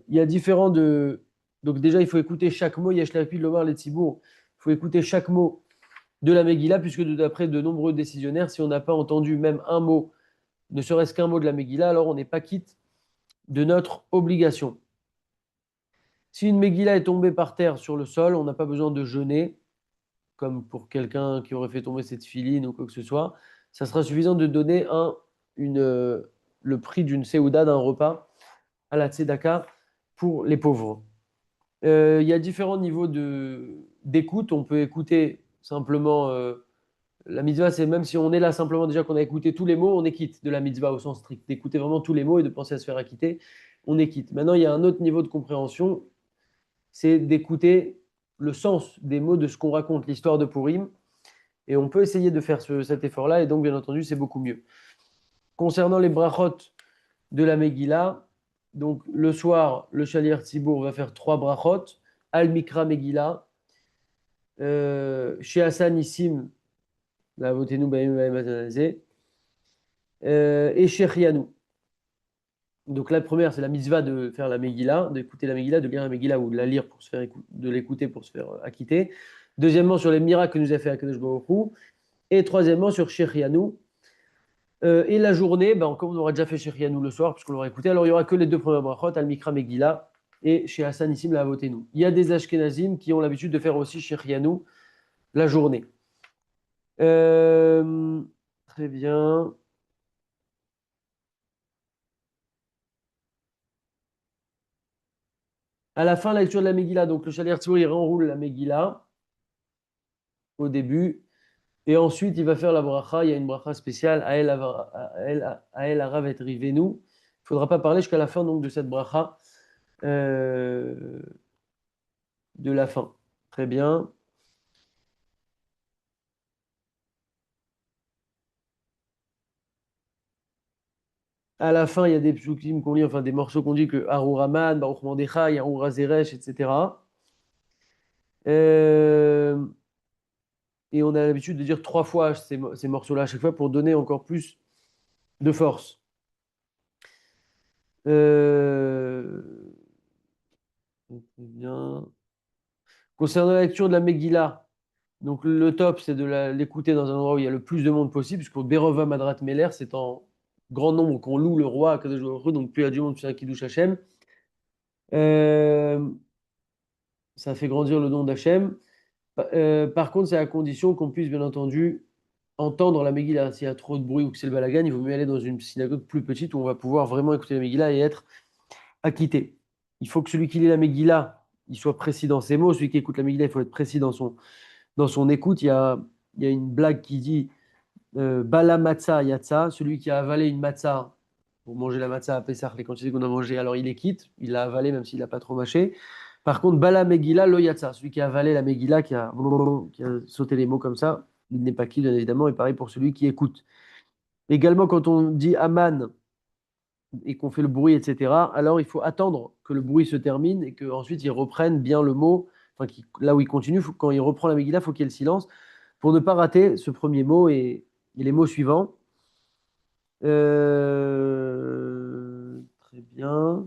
y a différents de. Donc déjà, il faut écouter chaque mot, Yesh Lapid, Lomar, les Tzibour. Il faut écouter chaque mot de la Megillah, puisque d'après de nombreux décisionnaires, si on n'a pas entendu même un mot, ne serait-ce qu'un mot de la Megillah, alors on n'est pas quitte de notre obligation. Si une Megillah est tombée par terre sur le sol, on n'a pas besoin de jeûner, comme pour quelqu'un qui aurait fait tomber cette filine ou quoi que ce soit. Ça sera suffisant de donner une, le prix d'une séouda, d'un repas, à la tzedaka pour les pauvres. Il y a différents niveaux d'écoute. On peut écouter simplement la mitzvah, c'est même si on est là simplement déjà qu'on a écouté tous les mots, on est quitte de la mitzvah au sens strict, d'écouter vraiment tous les mots et de penser à se faire acquitter, on est quitte. Maintenant, il y a un autre niveau de compréhension, c'est d'écouter le sens des mots de ce qu'on raconte, l'histoire de Purim, et on peut essayer de faire cet effort-là, et donc bien entendu, c'est beaucoup mieux. Concernant les brachot de la Megillah, donc le soir, le Shaliach Tzibour va faire 3 brachot, Al Mikra Megillah, chez Hassan Issim, la Votenu Baim Baim Atanazé, et chez Chianou. Donc la première, c'est la mitzvah de faire la Megillah, d'écouter la Megillah, de lire la Megillah ou de la lire pour se faire de l'écouter pour se faire acquitter. Deuxièmement, sur les miracles que nous a fait Akadosh Baruch Hu. Et troisièmement, sur Shechianu. Et la journée, ben, comme on aura déjà fait Shechianu le soir, puisqu'on l'aura écouté, alors il n'y aura que les 2 premières brachot, Al-Mikra Megillah et chez Hassan Issim la Avotenu. Il y a des Ashkenazim qui ont l'habitude de faire aussi Shechianu la journée. Euh, Très bien. À la fin, la lecture de la Megillah, donc le Shaliach Tzur, il renroule la Megillah au début. Et ensuite, il va faire la bracha. Il y a une bracha spéciale. Ael Arav et Rivenu. Il ne faudra pas parler jusqu'à la fin donc, de cette bracha euh, de la fin. Très bien. À la fin, il y a des psukim qu'on lit, enfin des morceaux qu'on dit que Arur Aman, Baruch Mordechai, Arur Zeresh, etc. Euh, et on a l'habitude de dire 3 fois ces morceaux-là à chaque fois pour donner encore plus de force. Euh, bien. Concernant la lecture de la Megillah, donc le top, c'est de l'écouter dans un endroit où il y a le plus de monde possible, puisqu'au Berova Madrat Meler, c'est en grand nombre qu'on loue le roi à Kadosh Baruch Hu, donc plus il y a du monde, plus il y a un Kiddush Hashem. Euh, Ça fait grandir le nom d'Hachem. Par contre, c'est à condition qu'on puisse, bien entendu, entendre la Megillah. S'il y a trop de bruit ou que c'est le balagan, il vaut mieux aller dans une synagogue plus petite où on va pouvoir vraiment écouter la Megillah et être acquitté. Il faut que celui qui lit la Megillah, il soit précis dans ses mots. Celui qui écoute la Megillah, il faut être précis dans son écoute. Il y a une blague qui dit Bala matzah yatsa, celui qui a avalé une matzah pour manger la matzah à Pessah, les quantités qu'on a mangées, alors il les quitte, il l'a avalé même s'il n'a pas trop mâché. Par contre, Bala Megillah lo yatsa, celui qui a avalé la Megillah, qui a sauté les mots comme ça, il n'est pas quitte, bien évidemment, et pareil pour celui qui écoute. Également, quand on dit Aman et qu'on fait le bruit, etc., alors il faut attendre que le bruit se termine et qu'ensuite il reprenne bien le mot, enfin, là où il continue, quand il reprend la Megillah, il faut qu'il y ait le silence pour ne pas rater ce premier mot et les mots suivants. Très bien.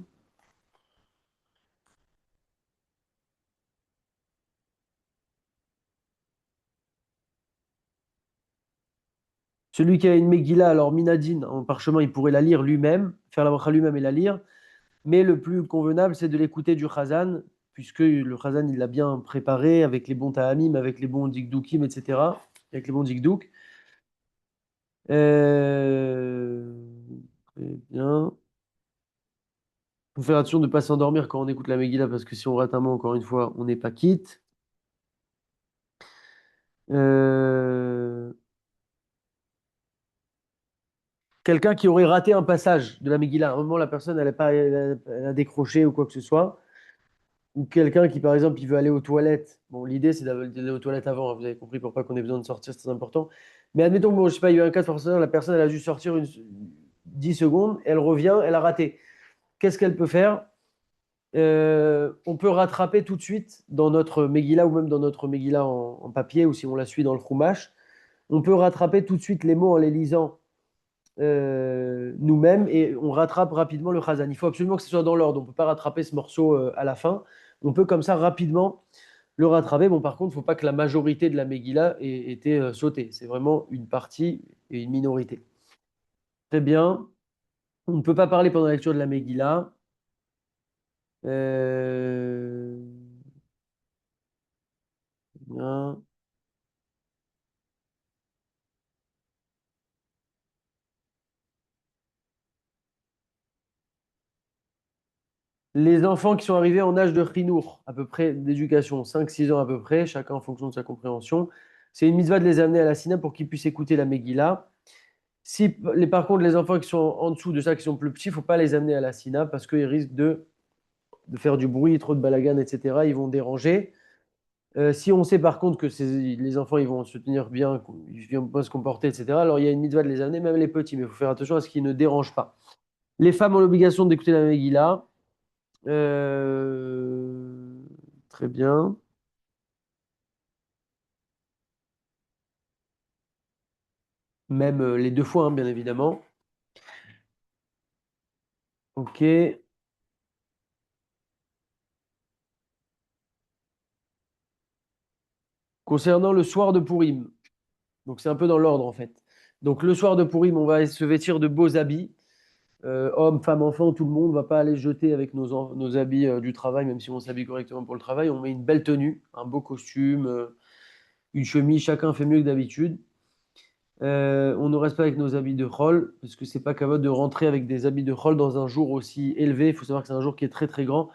Celui qui a une Megillah, alors Minadine, en parchemin, il pourrait la lire lui-même, faire la bracha lui-même et la lire. Mais le plus convenable, c'est de l'écouter du Khazan, puisque le Khazan, il l'a bien préparé avec les bons ta'amim, avec les bons dikdoukim, etc. Avec les bons dikdouk. Euh, Très bien. Il faut faire attention de ne pas s'endormir quand on écoute la Megillah, parce que si on rate un mot, encore une fois, on n'est pas quitte. Euh, Quelqu'un qui aurait raté un passage de la Megillah. À un moment, la personne, elle a décroché ou quoi que ce soit. Ou quelqu'un qui, par exemple, il veut aller aux toilettes. Bon, l'idée, c'est d'aller aux toilettes avant, hein. Vous avez compris pourquoi qu'on ait besoin de sortir, c'est très important. Mais admettons que, bon, je sais pas, il y a eu un cas de force majeure, la personne, elle a juste sortir 10 secondes, elle revient, elle a raté. Qu'est-ce qu'elle peut faire? On peut rattraper tout de suite dans notre Megillah ou même dans notre Megillah en papier ou si on la suit dans le Chumash. On peut rattraper tout de suite les mots en les lisant nous-mêmes et on rattrape rapidement le Khazan. Il faut absolument que ce soit dans l'ordre. On ne peut pas rattraper ce morceau à la fin. On peut comme ça rapidement le rattraper. Bon, par contre, il ne faut pas que la majorité de la Megillah ait été sautée. C'est vraiment une partie et une minorité. Très bien. On ne peut pas parler pendant la lecture de la Megillah. Euh, bien. Les enfants qui sont arrivés en âge de Khinour, à peu près d'éducation, 5 6 ans à peu près, chacun en fonction de sa compréhension, c'est une mitzvah de les amener à la Sina pour qu'ils puissent écouter la Megillah. Si, par contre, les enfants qui sont en dessous de ça, qui sont plus petits, il ne faut pas les amener à la Sina parce qu'ils risquent de faire du bruit, trop de balagan, etc. Ils vont déranger. Si on sait par contre que les enfants ils vont se tenir bien, ils vont pas se comporter, etc., alors il y a une mitzvah de les amener, même les petits, mais il faut faire attention à ce qu'ils ne dérangent pas. Les femmes ont l'obligation d'écouter la Megillah. Euh, Très bien. Même les 2 fois, hein, bien évidemment. Ok. Concernant le soir de Purim, donc c'est un peu dans l'ordre en fait. Donc le soir de Purim, on va se vêtir de beaux habits. Hommes, femmes, enfants, tout le monde ne va pas aller jeter avec nos habits du travail, même si on s'habille correctement pour le travail. On met une belle tenue, un beau costume, une chemise, chacun fait mieux que d'habitude. On ne reste pas avec nos habits de Chol, parce que c'est pas capable de rentrer avec des habits de Chol dans un jour aussi élevé. Il faut savoir que c'est un jour qui est très très grand.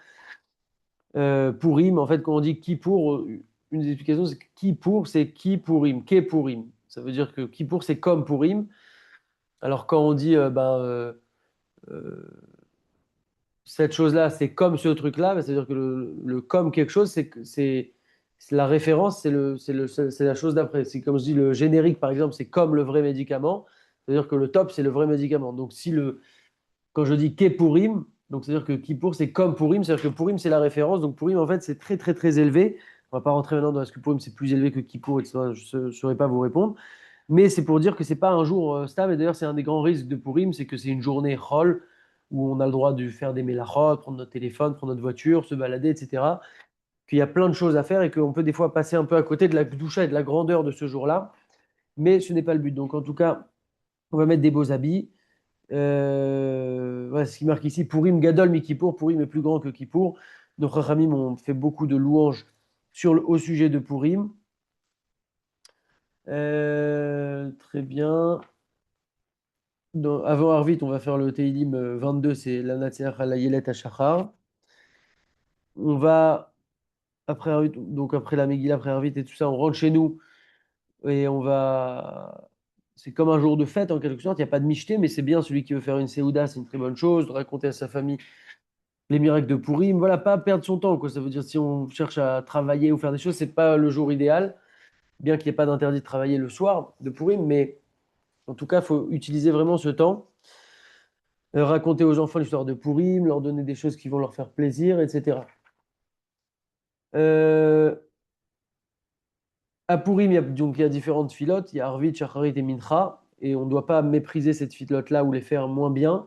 Pourim, en fait, quand on dit Kippour, une des explications, c'est que Kippour, c'est qui Pourim, qu'est Pourim. Ça veut dire que Kippour, c'est comme Pourim. Alors quand on dit euh, cette chose-là, c'est comme ce truc-là, bah, c'est-à-dire que le comme quelque chose, c'est la référence, c'est la chose d'après. C'est comme je dis, le générique, par exemple, c'est comme le vrai médicament. C'est-à-dire que le top, c'est le vrai médicament. Donc si Quand je dis Kepourim, donc c'est-à-dire que Kippour, c'est comme Pourim, c'est-à-dire que Pourim, c'est la référence. Donc Pourim, en fait, c'est très, très, très élevé. On va pas rentrer maintenant dans est-ce que Pourim, c'est plus élevé que Kippour, etc. Je ne saurais pas vous répondre. Mais c'est pour dire que c'est pas un jour stable. Et d'ailleurs, c'est un des grands risques de Pourim, c'est que c'est une journée Chol, où on a le droit de faire des mélachot, prendre notre téléphone, prendre notre voiture, se balader, etc. Qu'il y a plein de choses à faire et qu'on peut des fois passer un peu à côté de la doucha et de la grandeur de ce jour-là. Mais ce n'est pas le but. Donc en tout cas, on va mettre des beaux habits. Voilà, ce qui marque ici, Purim Gadol mi Kippour, Purim est plus grand que Kippour. Nos Chachamim ont fait beaucoup de louanges au sujet de Purim. Très bien. Avant Arvit, on va faire le Teilim 22, c'est la Natseach la Yelet HaShachar. On va, après Arvit, donc après la Megillah, après Arvit et tout ça, on rentre chez nous et on va. C'est comme un jour de fête en quelque sorte. Il n'y a pas de michté, mais c'est bien celui qui veut faire une Séouda, c'est une très bonne chose, de raconter à sa famille les miracles de Pourim. Voilà, pas perdre son temps, quoi. Ça veut dire si on cherche à travailler ou faire des choses, c'est pas le jour idéal, bien qu'il n'y ait pas d'interdit de travailler le soir de Pourim, mais en tout cas, il faut utiliser vraiment ce temps, raconter aux enfants l'histoire de Pourim, leur donner des choses qui vont leur faire plaisir, etc. Euh, à Pourim, il y a différentes filotes, il y a Arvit, Shacharit et Mincha, et on ne doit pas mépriser cette filote-là ou les faire moins bien.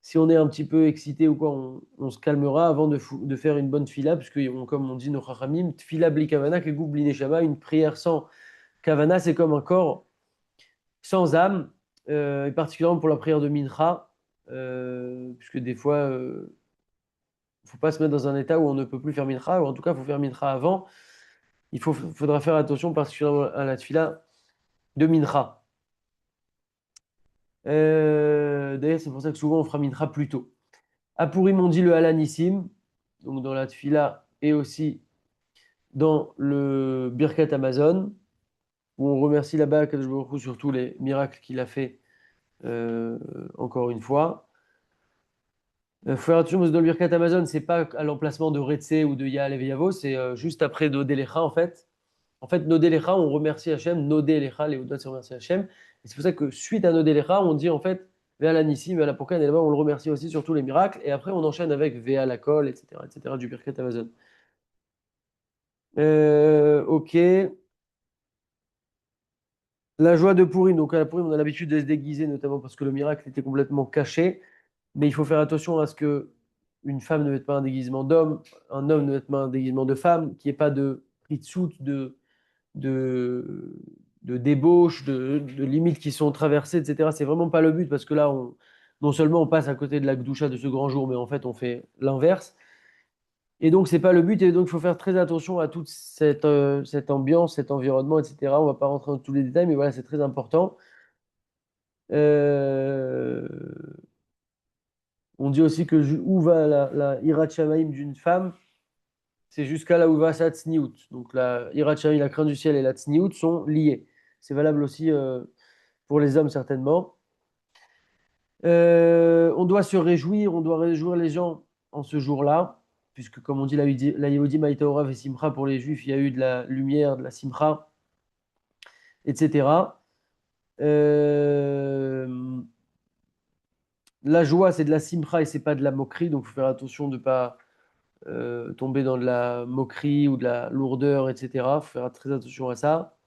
Si on est un petit peu excité ou quoi, on se calmera avant de faire une bonne fila, puisque comme on dit nos chachamim, tfila bli kavana, kegou bli neshama, une prière sans kavana, c'est comme un corps sans âme, et particulièrement pour la prière de mincha, puisque des fois, il ne faut pas se mettre dans un état où on ne peut plus faire mincha, ou en tout cas, il faut faire mincha avant. Faudra faire attention particulièrement à la tfila de mincha. D'ailleurs, c'est pour ça que souvent on fera mincha plus tôt. À Purim, on dit le Halanissim, donc dans la Tfila et aussi dans le Birkat Amazon, où on remercie là-bas Kadosh Baruch Hu sur tous les miracles qu'il a fait euh, encore une fois. Faire attention, parce que dans le Birkat Amazon, c'est pas à l'emplacement de Retse ou de Yael et Yavo, c'est juste après Nodé Lecha en fait. En fait, Nodé Lecha, on remercie Hachem, Nodé Lecha, les Oudot, c'est remercier Hachem. Et c'est pour ça que suite à Nodé Lecha, on dit en fait Ve'al Anissim, Ve'al Apokan, et là-bas on le remercie aussi sur tous les miracles. Et après, on enchaîne avec Ve'al Akol, etc., etc., du Birkat Amazon. Ok. La joie de Pourim. Donc, à la Pourim, on a l'habitude de se déguiser, notamment parce que le miracle était complètement caché. Mais il faut faire attention à ce que une femme ne mette pas un déguisement d'homme, un homme ne mette pas un déguisement de femme, qu'il n'y ait pas de pritsout, de, de débauche, de limites qui sont traversées, etc. C'est vraiment pas le but parce que là, non seulement on passe à côté de la Gdoucha de ce grand jour, mais en fait, on fait l'inverse. Et donc, c'est pas le but. Et donc, il faut faire très attention à toute cette ambiance, cet environnement, etc. On va pas rentrer dans tous les détails, mais voilà, c'est très important. Euh, on dit aussi que où va la Hirat Shamaïm d'une femme, c'est jusqu'à là où va sa tsniout. Donc, la Hirat Shamaïm, la crainte du ciel et la tsniout sont liées. C'est valable aussi pour les hommes, certainement. On doit se réjouir, on doit réjouir les gens en ce jour-là, puisque comme on dit la Yehudi Maïtaora et Simcha pour les Juifs, il y a eu de la lumière, de la Simcha, etc. Euh, la joie, c'est de la Simcha et c'est pas de la moquerie, donc il faut faire attention de ne pas tomber dans de la moquerie ou de la lourdeur, etc. Il faut faire très attention à ça.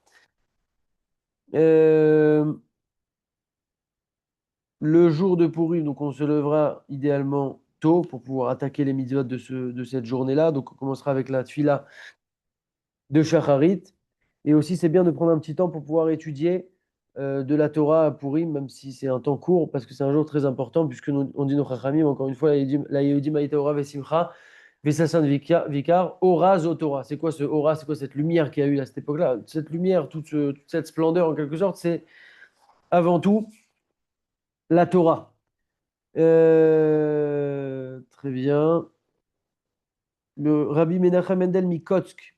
Euh, Le jour de Pourim, donc on se lèvera idéalement tôt pour pouvoir attaquer les mitzvot de cette journée-là. Donc on commencera avec la tfila de Shacharit. Et aussi, c'est bien de prendre un petit temps pour pouvoir étudier de la Torah à Pourim, même si c'est un temps court, parce que c'est un jour très important, puisque on dit nos Chachamim, encore une fois, la Yehudim Haïta Vesimcha, Vesasan Vikar, Ora Zotora. C'est quoi ce Ora? C'est quoi cette lumière qu'il y a eu à cette époque-là? Cette lumière, toute cette splendeur, en quelque sorte, c'est avant tout la Torah. Très bien. Le Rabbi Menachem Mendel Mikotsk,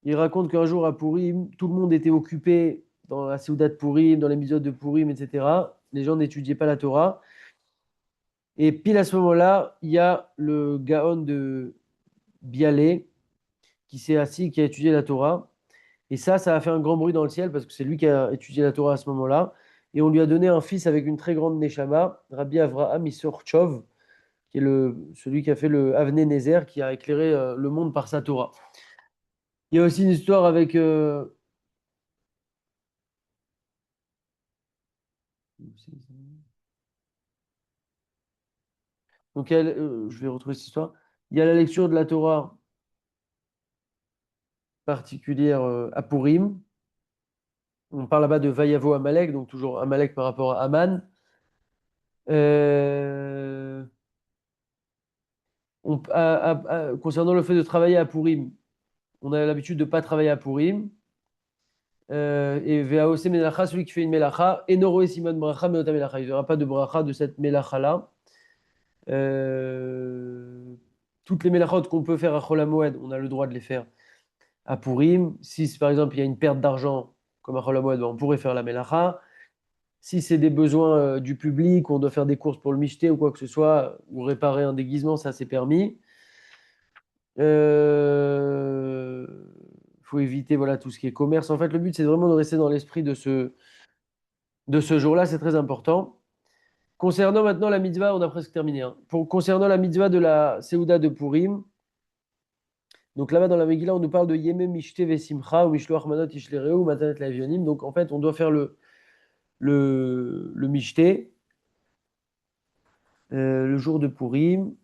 il raconte qu'un jour à Purim, tout le monde était occupé dans la Seudat de Purim, dans l'épisode de Purim, etc. Les gens n'étudiaient pas la Torah. Et pile à ce moment-là, il y a le Gaon de Bialé qui s'est assis, qui a étudié la Torah. Et ça a fait un grand bruit dans le ciel parce que c'est lui qui a étudié la Torah à ce moment-là. Et on lui a donné un fils avec une très grande neshama, Rabbi Avraham Issorchov, qui est celui qui a fait le Avnei Nézer, qui a éclairé le monde par sa Torah. Il y a aussi une histoire avec. Donc, je vais retrouver cette histoire. Il y a la lecture de la Torah particulière à Purim. On parle là-bas de Vayavo Amalek, donc toujours Amalek par rapport à Aman. Euh, concernant le fait de travailler à Purim, on a l'habitude de ne pas travailler à Purim. Et Veaose Melacha, celui qui fait une Melacha, Enoro et Simon Bracha, Meota Melacha. Il n'y aura pas de Bracha de cette Melacha-là. Euh, Toutes les Melachot qu'on peut faire à Chol HaMoed, on a le droit de les faire à Purim. Si par exemple il y a une perte d'argent, comme à Chol HaMoed, ben, on pourrait faire la Melacha. Si c'est des besoins du public, on doit faire des courses pour le michté ou quoi que ce soit, ou réparer un déguisement, ça c'est permis. Il faut éviter voilà, tout ce qui est commerce. En fait, le but, c'est vraiment de rester dans l'esprit de ce jour-là, c'est très important. Concernant maintenant la mitzvah, on a presque terminé. Hein. Concernant la mitzvah de la Seuda de Purim, donc là-bas dans la Megillah, on nous parle de Yeme Mishte Vesimcha ou Mishloach Manot Ishlereu ou Matanet Lavionim. Donc en fait, on doit faire le Mishte le jour de Purim.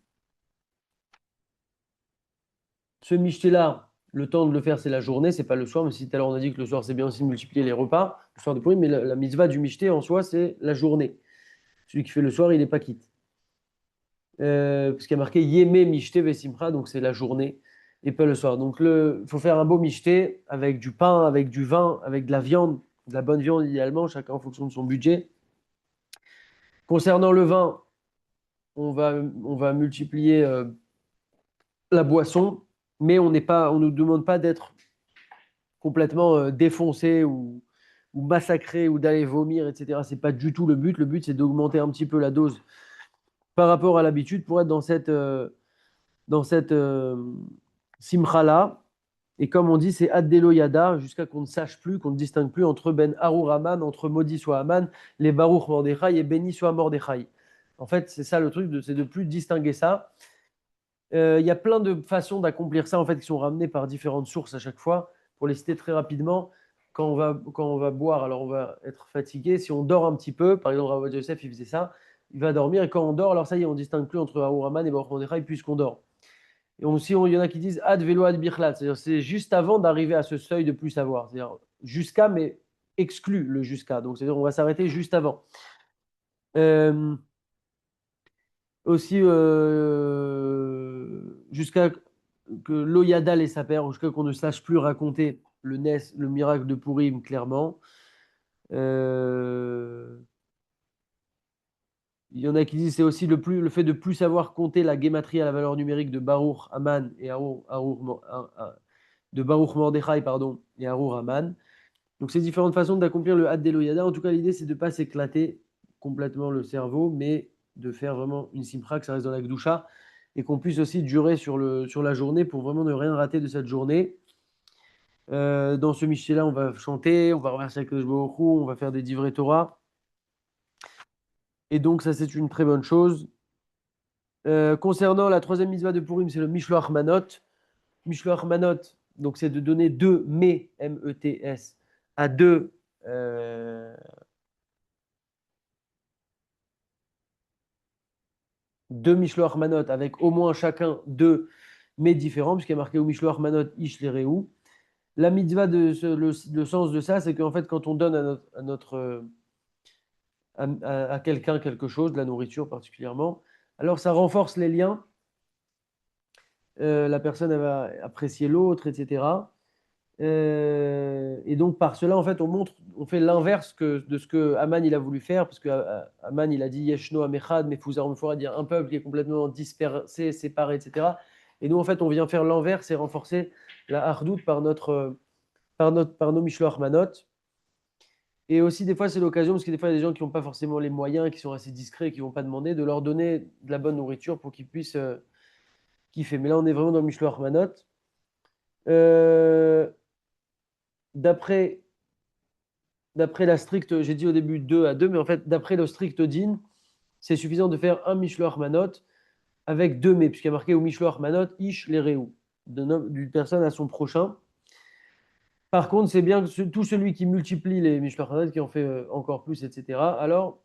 Ce Mishte-là, le temps de le faire, c'est la journée, c'est pas le soir. Mais si tout à l'heure on a dit que le soir, c'est bien aussi de multiplier les repas, le soir de Purim, mais la mitzvah du Mishte en soi, c'est la journée. Celui qui fait le soir, il n'est pas quitte. Parce qu'il y a marqué Yeme Mishte Vesimcha, donc c'est la journée et pas le soir. Donc il faut faire un beau Mishte avec du pain, avec du vin, avec de la viande, de la bonne viande idéalement, chacun en fonction de son budget. Concernant le vin, on va multiplier la boisson, mais on ne nous demande pas d'être complètement défoncé ou massacré ou d'aller vomir, etc. C'est pas du tout le but. Le but, c'est d'augmenter un petit peu la dose par rapport à l'habitude pour être dans cette simcha-là. Et comme on dit, c'est Addelo Yada, jusqu'à qu'on ne sache plus, qu'on ne distingue plus entre Ben Harur Aman, entre maudit soit Aman, les Baruch Mordechai et béni soit Mordechai. En fait, c'est ça le truc, c'est de plus distinguer ça. Il y a plein de façons d'accomplir ça, en fait, qui sont ramenées par différentes sources à chaque fois. Pour les citer très rapidement, quand on va boire, alors on va être fatigué. Si on dort un petit peu, par exemple, Rav Yosef, il faisait ça, il va dormir, et quand on dort, alors ça y est, on distingue plus entre Harur Aman et Baruch Mordechai puisqu'on dort. Et aussi, il y en a qui disent ad velo ad bichlat, c'est-à-dire c'est juste avant d'arriver à ce seuil de plus savoir, c'est-à-dire jusqu'à, mais exclu le jusqu'à. Donc, c'est-à-dire on va s'arrêter juste avant. Euh, Aussi, jusqu'à que l'Oyada les sapeurs, jusqu'à qu'on ne sache plus raconter le miracle de Purim clairement. Euh, Il y en a qui disent c'est aussi le fait de plus savoir compter la guématrie à la valeur numérique de Baruch Aman et de Baruch Mordechai, pardon, et Harur Aman. Donc, c'est différentes façons d'accomplir le Had d'Eloyada. En tout cas, l'idée, c'est de ne pas s'éclater complètement le cerveau, mais de faire vraiment une simcha, que ça reste dans la Gdusha, et qu'on puisse aussi durer sur la journée pour vraiment ne rien rater de cette journée. Dans ce Michel-là, on va chanter, on va remercier Akadosh Baruch Hu, on va faire des divrei Torah. Et donc, ça, c'est une très bonne chose. Concernant la troisième mitzvah de Purim, c'est le Mishloach Manot. Mishloach Manot, donc c'est de donner deux mets, M-E-T-S, à deux Mishloach Manot avec au moins chacun deux mets différents, puisqu'il y a marqué au Mishloach Manot Ish Lereu. La mitzvah, le sens de ça, c'est qu'en fait, quand on donne à quelqu'un quelque chose, de la nourriture particulièrement, alors ça renforce les liens. La personne elle va apprécier l'autre, etc. Et donc par cela, en fait, on fait l'inverse de ce que Aman il a voulu faire, parce que Aman il a dit Yeshno Amechad, mais Fouzar dire un peuple qui est complètement dispersé, séparé, etc. Et nous, en fait, on vient faire l'inverse et renforcer la hardout par nos Mishloach Manot. Et aussi, des fois, c'est l'occasion, parce que des fois, il y a des gens qui n'ont pas forcément les moyens, qui sont assez discrets, qui ne vont pas demander, de leur donner de la bonne nourriture pour qu'ils puissent kiffer. Mais là, on est vraiment dans le Mishloach Manot. Euh, D'après d'après la stricte, j'ai dit au début 2 à 2, mais en fait, d'après le strict din, c'est suffisant de faire un Mishloach Manot avec deux mets, puisqu'il y a marqué au Mishloach Manot, Ish les Réou, d'une personne à son prochain. Par contre, c'est bien que tout celui qui multiplie les Mishloach Manot, qui en fait encore plus, etc., alors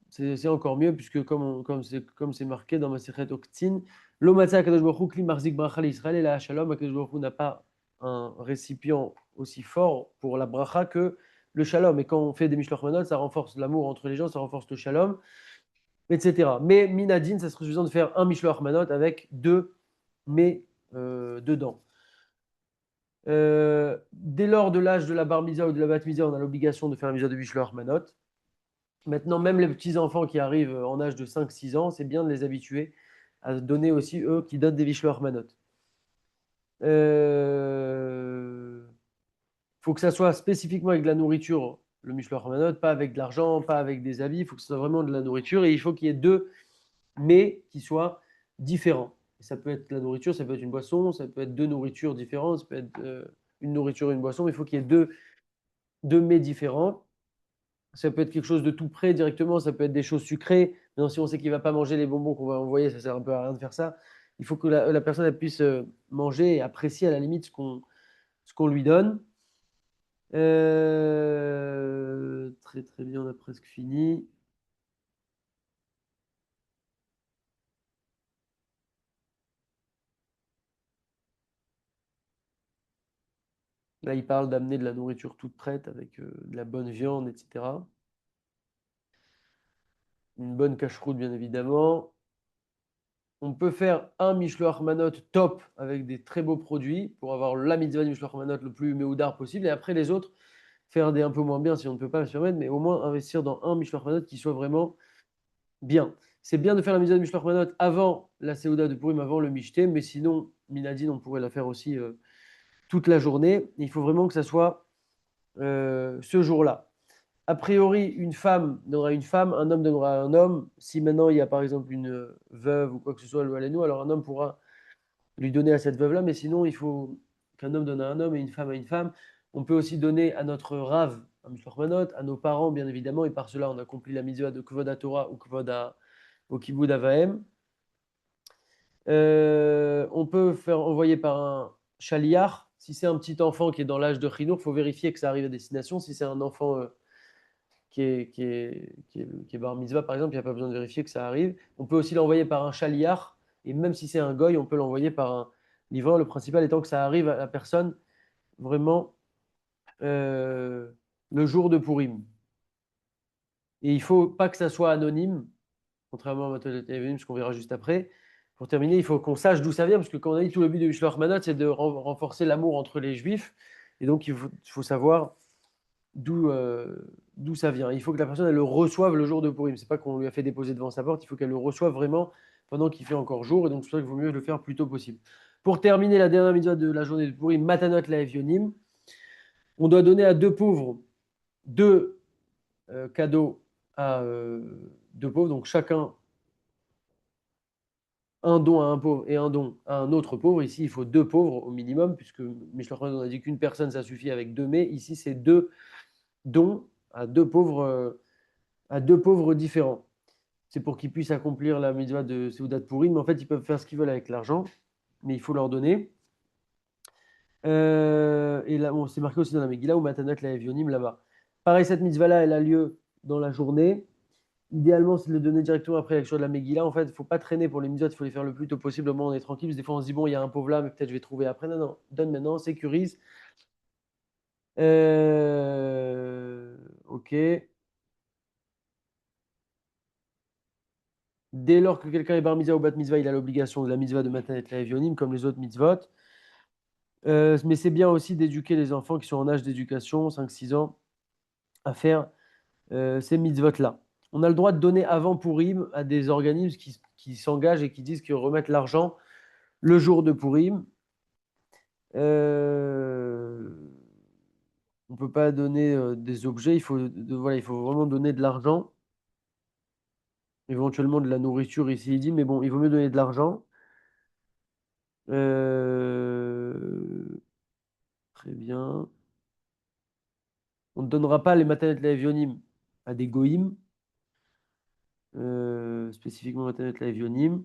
c'est encore mieux, puisque comme c'est marqué dans ma Masechet Oktin, Lo Matzah Akadosh Baruch Hu Kli Marzik Bracha l'Israël et la Shalom, Akadosh Baruch Hu n'a pas un récipient aussi fort pour la bracha que le shalom. Et quand on fait des Mishloach Manot, ça renforce l'amour entre les gens, ça renforce le shalom, etc. Mais Minadine, ça serait suffisant de faire un Mishloach Manot avec deux mais dedans. Dès lors de l'âge de la bar mitzvah ou de la bat mitzvah, on a l'obligation de faire un mitzvah de Mishloach Manot. Maintenant, même les petits-enfants qui arrivent en âge de 5-6 ans, c'est bien de les habituer à donner aussi, eux, qui donnent des Mishloach Manot. Faut que ça soit spécifiquement avec de la nourriture, le Mishloach Manot, pas avec de l'argent, pas avec des habits. Il faut que ce soit vraiment de la nourriture et il faut qu'il y ait deux mais qui soient différents. Ça peut être la nourriture, ça peut être une boisson, ça peut être deux nourritures différentes, ça peut être une nourriture et une boisson, mais il faut qu'il y ait deux mets différents. Ça peut être quelque chose de tout prêt directement, ça peut être des choses sucrées. Maintenant, si on sait qu'il ne va pas manger les bonbons qu'on va envoyer, ça sert un peu à rien de faire ça. Il faut que la personne elle puisse manger et apprécier à la limite ce qu'on lui donne. Très très bien, on a presque fini. Là, il parle d'amener de la nourriture toute prête avec de la bonne viande, etc. Une bonne cache-croûte, bien évidemment. On peut faire un Mishloach Manot top avec des très beaux produits pour avoir la mitzvah du Mishloach Manot le plus méoudar possible. Et après, les autres, faire des un peu moins bien si on ne peut pas se permettre, mais au moins investir dans un Mishloach Manot qui soit vraiment bien. C'est bien de faire la mitzvah du Mishloach Manot avant la Seouda de Purim, avant le Mishté, mais sinon, Minadine, on pourrait la faire aussi toute la journée. Il faut vraiment que ça soit ce jour-là. A priori, une femme donnera une femme, un homme donnera un homme. Si maintenant il y a par exemple une veuve ou quoi que ce soit, alors un homme pourra lui donner à cette veuve-là, mais sinon il faut qu'un homme donne à un homme et une femme à une femme. On peut aussi donner à notre rave, à Mishloach Manot, à nos parents bien évidemment, et par cela on accomplit la mitzvah de Kvod Torah ou au Kibud Avahem. On peut faire envoyer par un chaliar. Si c'est un petit enfant qui est dans l'âge de Chinour, il faut vérifier que ça arrive à destination. Si c'est un enfant qui est bar mitzvah, par exemple, il n'y a pas besoin de vérifier que ça arrive. On peut aussi l'envoyer par un chaliar, et même si c'est un goy, on peut l'envoyer par un livreur. Le principal étant que ça arrive à la personne vraiment euh, le jour de Purim. Et il ne faut pas que ça soit anonyme, contrairement à Matot ce qu'on verra juste après. Pour terminer, il faut qu'on sache d'où ça vient, parce que quand on a dit tout le but de Mishloach Manot, c'est de renforcer l'amour entre les juifs. Et donc, il faut savoir d'où d'où ça vient. Il faut que la personne elle le reçoive le jour de Purim. C'est pas qu'on lui a fait déposer devant sa porte, il faut qu'elle le reçoive vraiment pendant qu'il fait encore jour. Et donc, c'est pour ça qu'il vaut mieux le faire le plus tôt possible. Pour terminer la dernière mitzvah de la journée de Purim, Matanot la Evionim, on doit donner à deux pauvres deux cadeaux à deux pauvres. Donc, chacun un don à un pauvre et un don à un autre pauvre. Ici, il faut deux pauvres au minimum, puisque Mishnah on a dit qu'une personne, ça suffit avec deux mets. Ici, c'est deux dons à deux pauvres différents. C'est pour qu'ils puissent accomplir la mitzvah de Seudat Purim. Mais en fait, ils peuvent faire ce qu'ils veulent avec l'argent, mais il faut leur donner. Et là, bon, c'est marqué aussi dans la Megillah ou Matanat la Evionim là-bas. Pareil, cette mitzvah-là, elle a lieu dans la journée. Idéalement, c'est de le donner directement après la lecture de la Megillah. En fait, il ne faut pas traîner pour les mitzvot, il faut les faire le plus tôt possible. Au moins, on est tranquille. Parce que des fois, on se dit, bon, il y a un pauvre là, mais peut-être je vais trouver après. Non, non, donne maintenant, sécurise. Ok. Dès lors que quelqu'un est bar mitzvah ou bat mitzvah, il a l'obligation de la mitzvah de Matanet la Evionim, comme les autres mitzvot. Mais c'est bien aussi d'éduquer les enfants qui sont en âge d'éducation, 5-6 ans, à faire ces mitzvot-là. On a le droit de donner avant Purim à des organismes qui s'engagent et qui disent qu'ils remettent l'argent le jour de Purim. Euh, on ne peut pas donner des objets, voilà, il faut vraiment donner de l'argent, éventuellement de la nourriture ici, il dit, mais bon, il vaut mieux donner de l'argent. Euh, Très bien. On ne donnera pas les Matanet Laevionim à des goïms, spécifiquement Matanet Laevionim.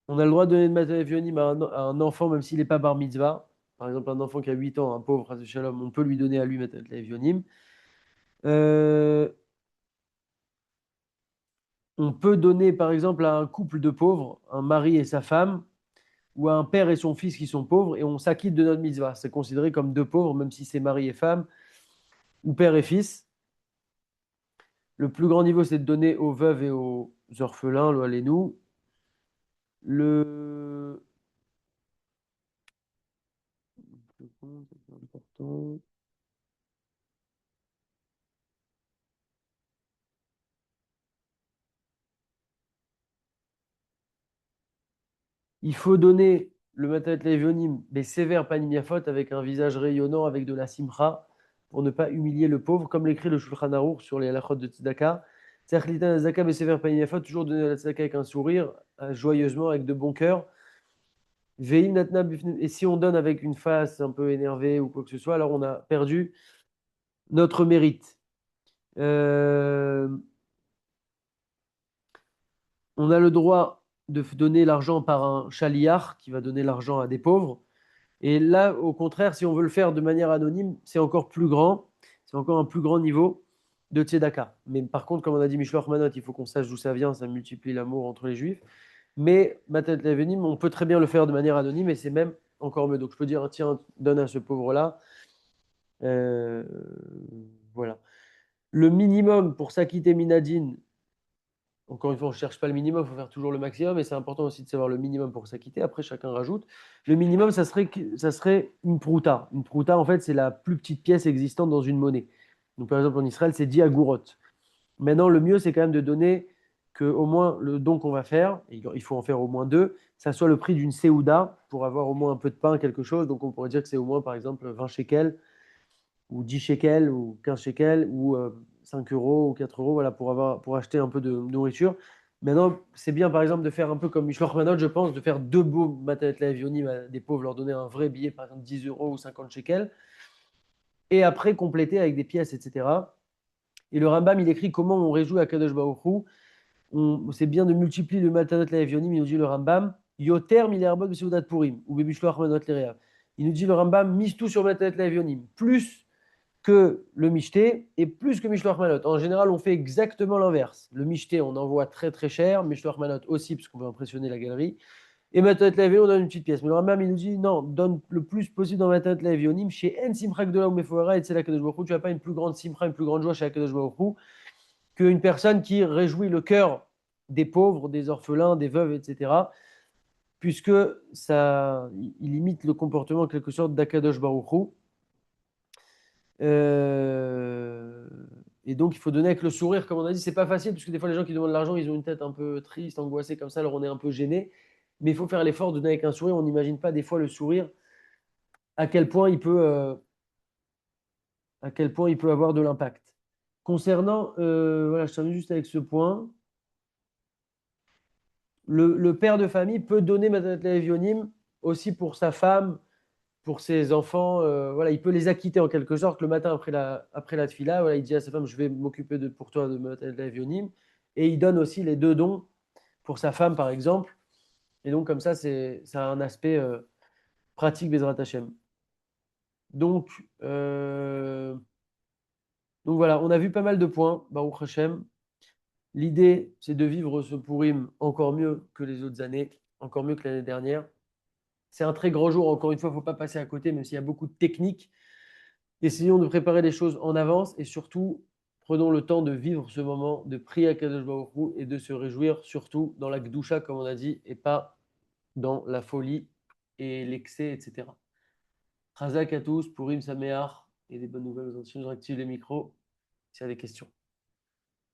On a le droit de donner de Matanet Laevionim à un enfant, même s'il n'est pas bar mitzvah. Par exemple, un enfant qui a 8 ans, un pauvre, Chas Shalom, on peut lui donner à lui Matanet Laevionim. On peut donner, par exemple, à un couple de pauvres, un mari et sa femme, ou à un père et son fils qui sont pauvres, et on s'acquitte de notre mitzvah. C'est considéré comme deux pauvres, même si c'est mari et femme, ou père et fils. Le plus grand niveau, c'est de donner aux veuves et aux orphelins, les nous. Le... C'est important. Il faut donner le Matanet Levionim, mais sévère panimiafot, avec un visage rayonnant, avec de la simcha, pour ne pas humilier le pauvre, comme l'écrit le Shulchan Aruch sur les halachot de Tzedaka. Tzedaka Zaka, mais sévère panimiafot, toujours donner la Tzedaka avec un sourire, joyeusement, avec de bon cœur. Veim natna bifnim. Et si on donne avec une face un peu énervée ou quoi que ce soit, alors on a perdu notre mérite. Euh, on a le droit de donner l'argent par un chaliar qui va donner l'argent à des pauvres. Et là, au contraire, si on veut le faire de manière anonyme, c'est encore plus grand, c'est encore un plus grand niveau de tzedaka. Mais par contre, comme on a dit Mishloach Manot, il faut qu'on sache d'où ça vient, ça multiplie l'amour entre les juifs. Mais Matat Levenim, on peut très bien le faire de manière anonyme et c'est même encore mieux. Donc je peux dire, tiens, donne à ce pauvre-là. Euh, voilà. Le minimum pour s'acquitter Minadine, encore une fois, on ne cherche pas le minimum, il faut faire toujours le maximum, et c'est important aussi de savoir le minimum pour s'acquitter. Après, chacun rajoute. Le minimum, ça serait une prouta. Une prouta, en fait, c'est la plus petite pièce existante dans une monnaie. Donc, par exemple, en Israël, c'est 10 agourot. Maintenant, le mieux, c'est quand même de donner que au moins le don qu'on va faire, et il faut en faire au moins deux, ça soit le prix d'une séouda pour avoir au moins un peu de pain, quelque chose. Donc, on pourrait dire que c'est au moins, par exemple, 20 shekels ou 10 shekels ou 15 shekels ou 5 euros ou 4 euros voilà, pour acheter un peu de nourriture. Maintenant, c'est bien par exemple de faire un peu comme Mishloach Manot, je pense, de faire deux beaux Matanet Le'Evionim à des pauvres, leur donner un vrai billet, par exemple 10 euros ou 50 shekels, et après compléter avec des pièces, etc. Et le Rambam, il écrit comment on réjoue à Kadosh Baruch Hu. C'est bien de multiplier le Matanet Le'Evionim, il nous dit le Rambam, Yoter milerbot beseudat Purim, ou Bebishloach Manot Le'Reav. Il nous dit le Rambam, mise tout sur Matanet Le'Evionim, plus que le michté et plus que Mishloach Manot. En général, on fait exactement l'inverse. Le michté, on envoie très très cher. Mishloach Manot aussi, parce qu'on veut impressionner la galerie. Et Matot Lavé, on donne une petite pièce. Mais le Rambam, il nous dit non, donne le plus possible dans Matot Lavé. Onim, chez En Simcha Gdola ou Mefoara, et c'est la Kadosh Baruch Hu. Tu n'as pas une plus grande Simcha, une plus grande joie chez la Kadosh Baruch Hu qu'une personne qui réjouit le cœur des pauvres, des orphelins, des veuves, etc. Puisque ça, il imite le comportement en quelque sorte d'Akadosh Baruch Hu. Euh, Et donc, il faut donner avec le sourire, comme on a dit, c'est pas facile, parce que des fois, les gens qui demandent l'argent, ils ont une tête un peu triste, angoissée, comme ça, alors on est un peu gêné. Mais il faut faire l'effort de donner avec un sourire. On n'imagine pas des fois le sourire, à quel point à quel point il peut avoir de l'impact. Concernant, voilà, je termine juste avec ce point. Le père de famille peut donner Matanat Le'Evionim aussi pour sa femme, pour ses enfants, voilà, il peut les acquitter en quelque sorte le matin après la tfila. Voilà, il dit à sa femme, je vais m'occuper pour toi de la Vionim. Et il donne aussi les deux dons pour sa femme, par exemple. Et donc, comme ça a un aspect pratique, Bezrat Hashem. Donc, euh, donc voilà, on a vu pas mal de points, Baruch Hashem. L'idée, c'est de vivre ce Purim encore mieux que les autres années, encore mieux que l'année dernière. C'est un très grand jour, encore une fois, il ne faut pas passer à côté, même s'il y a beaucoup de techniques. Essayons de préparer les choses en avance et surtout, prenons le temps de vivre ce moment, de prier à Kadosh Baruch Hu et de se réjouir surtout dans la Gdusha, comme on a dit, et pas dans la folie et l'excès, etc. Chazak à tous, Purim Sameach et des bonnes nouvelles aux anciens. Je réactive les micros s'il y a des questions.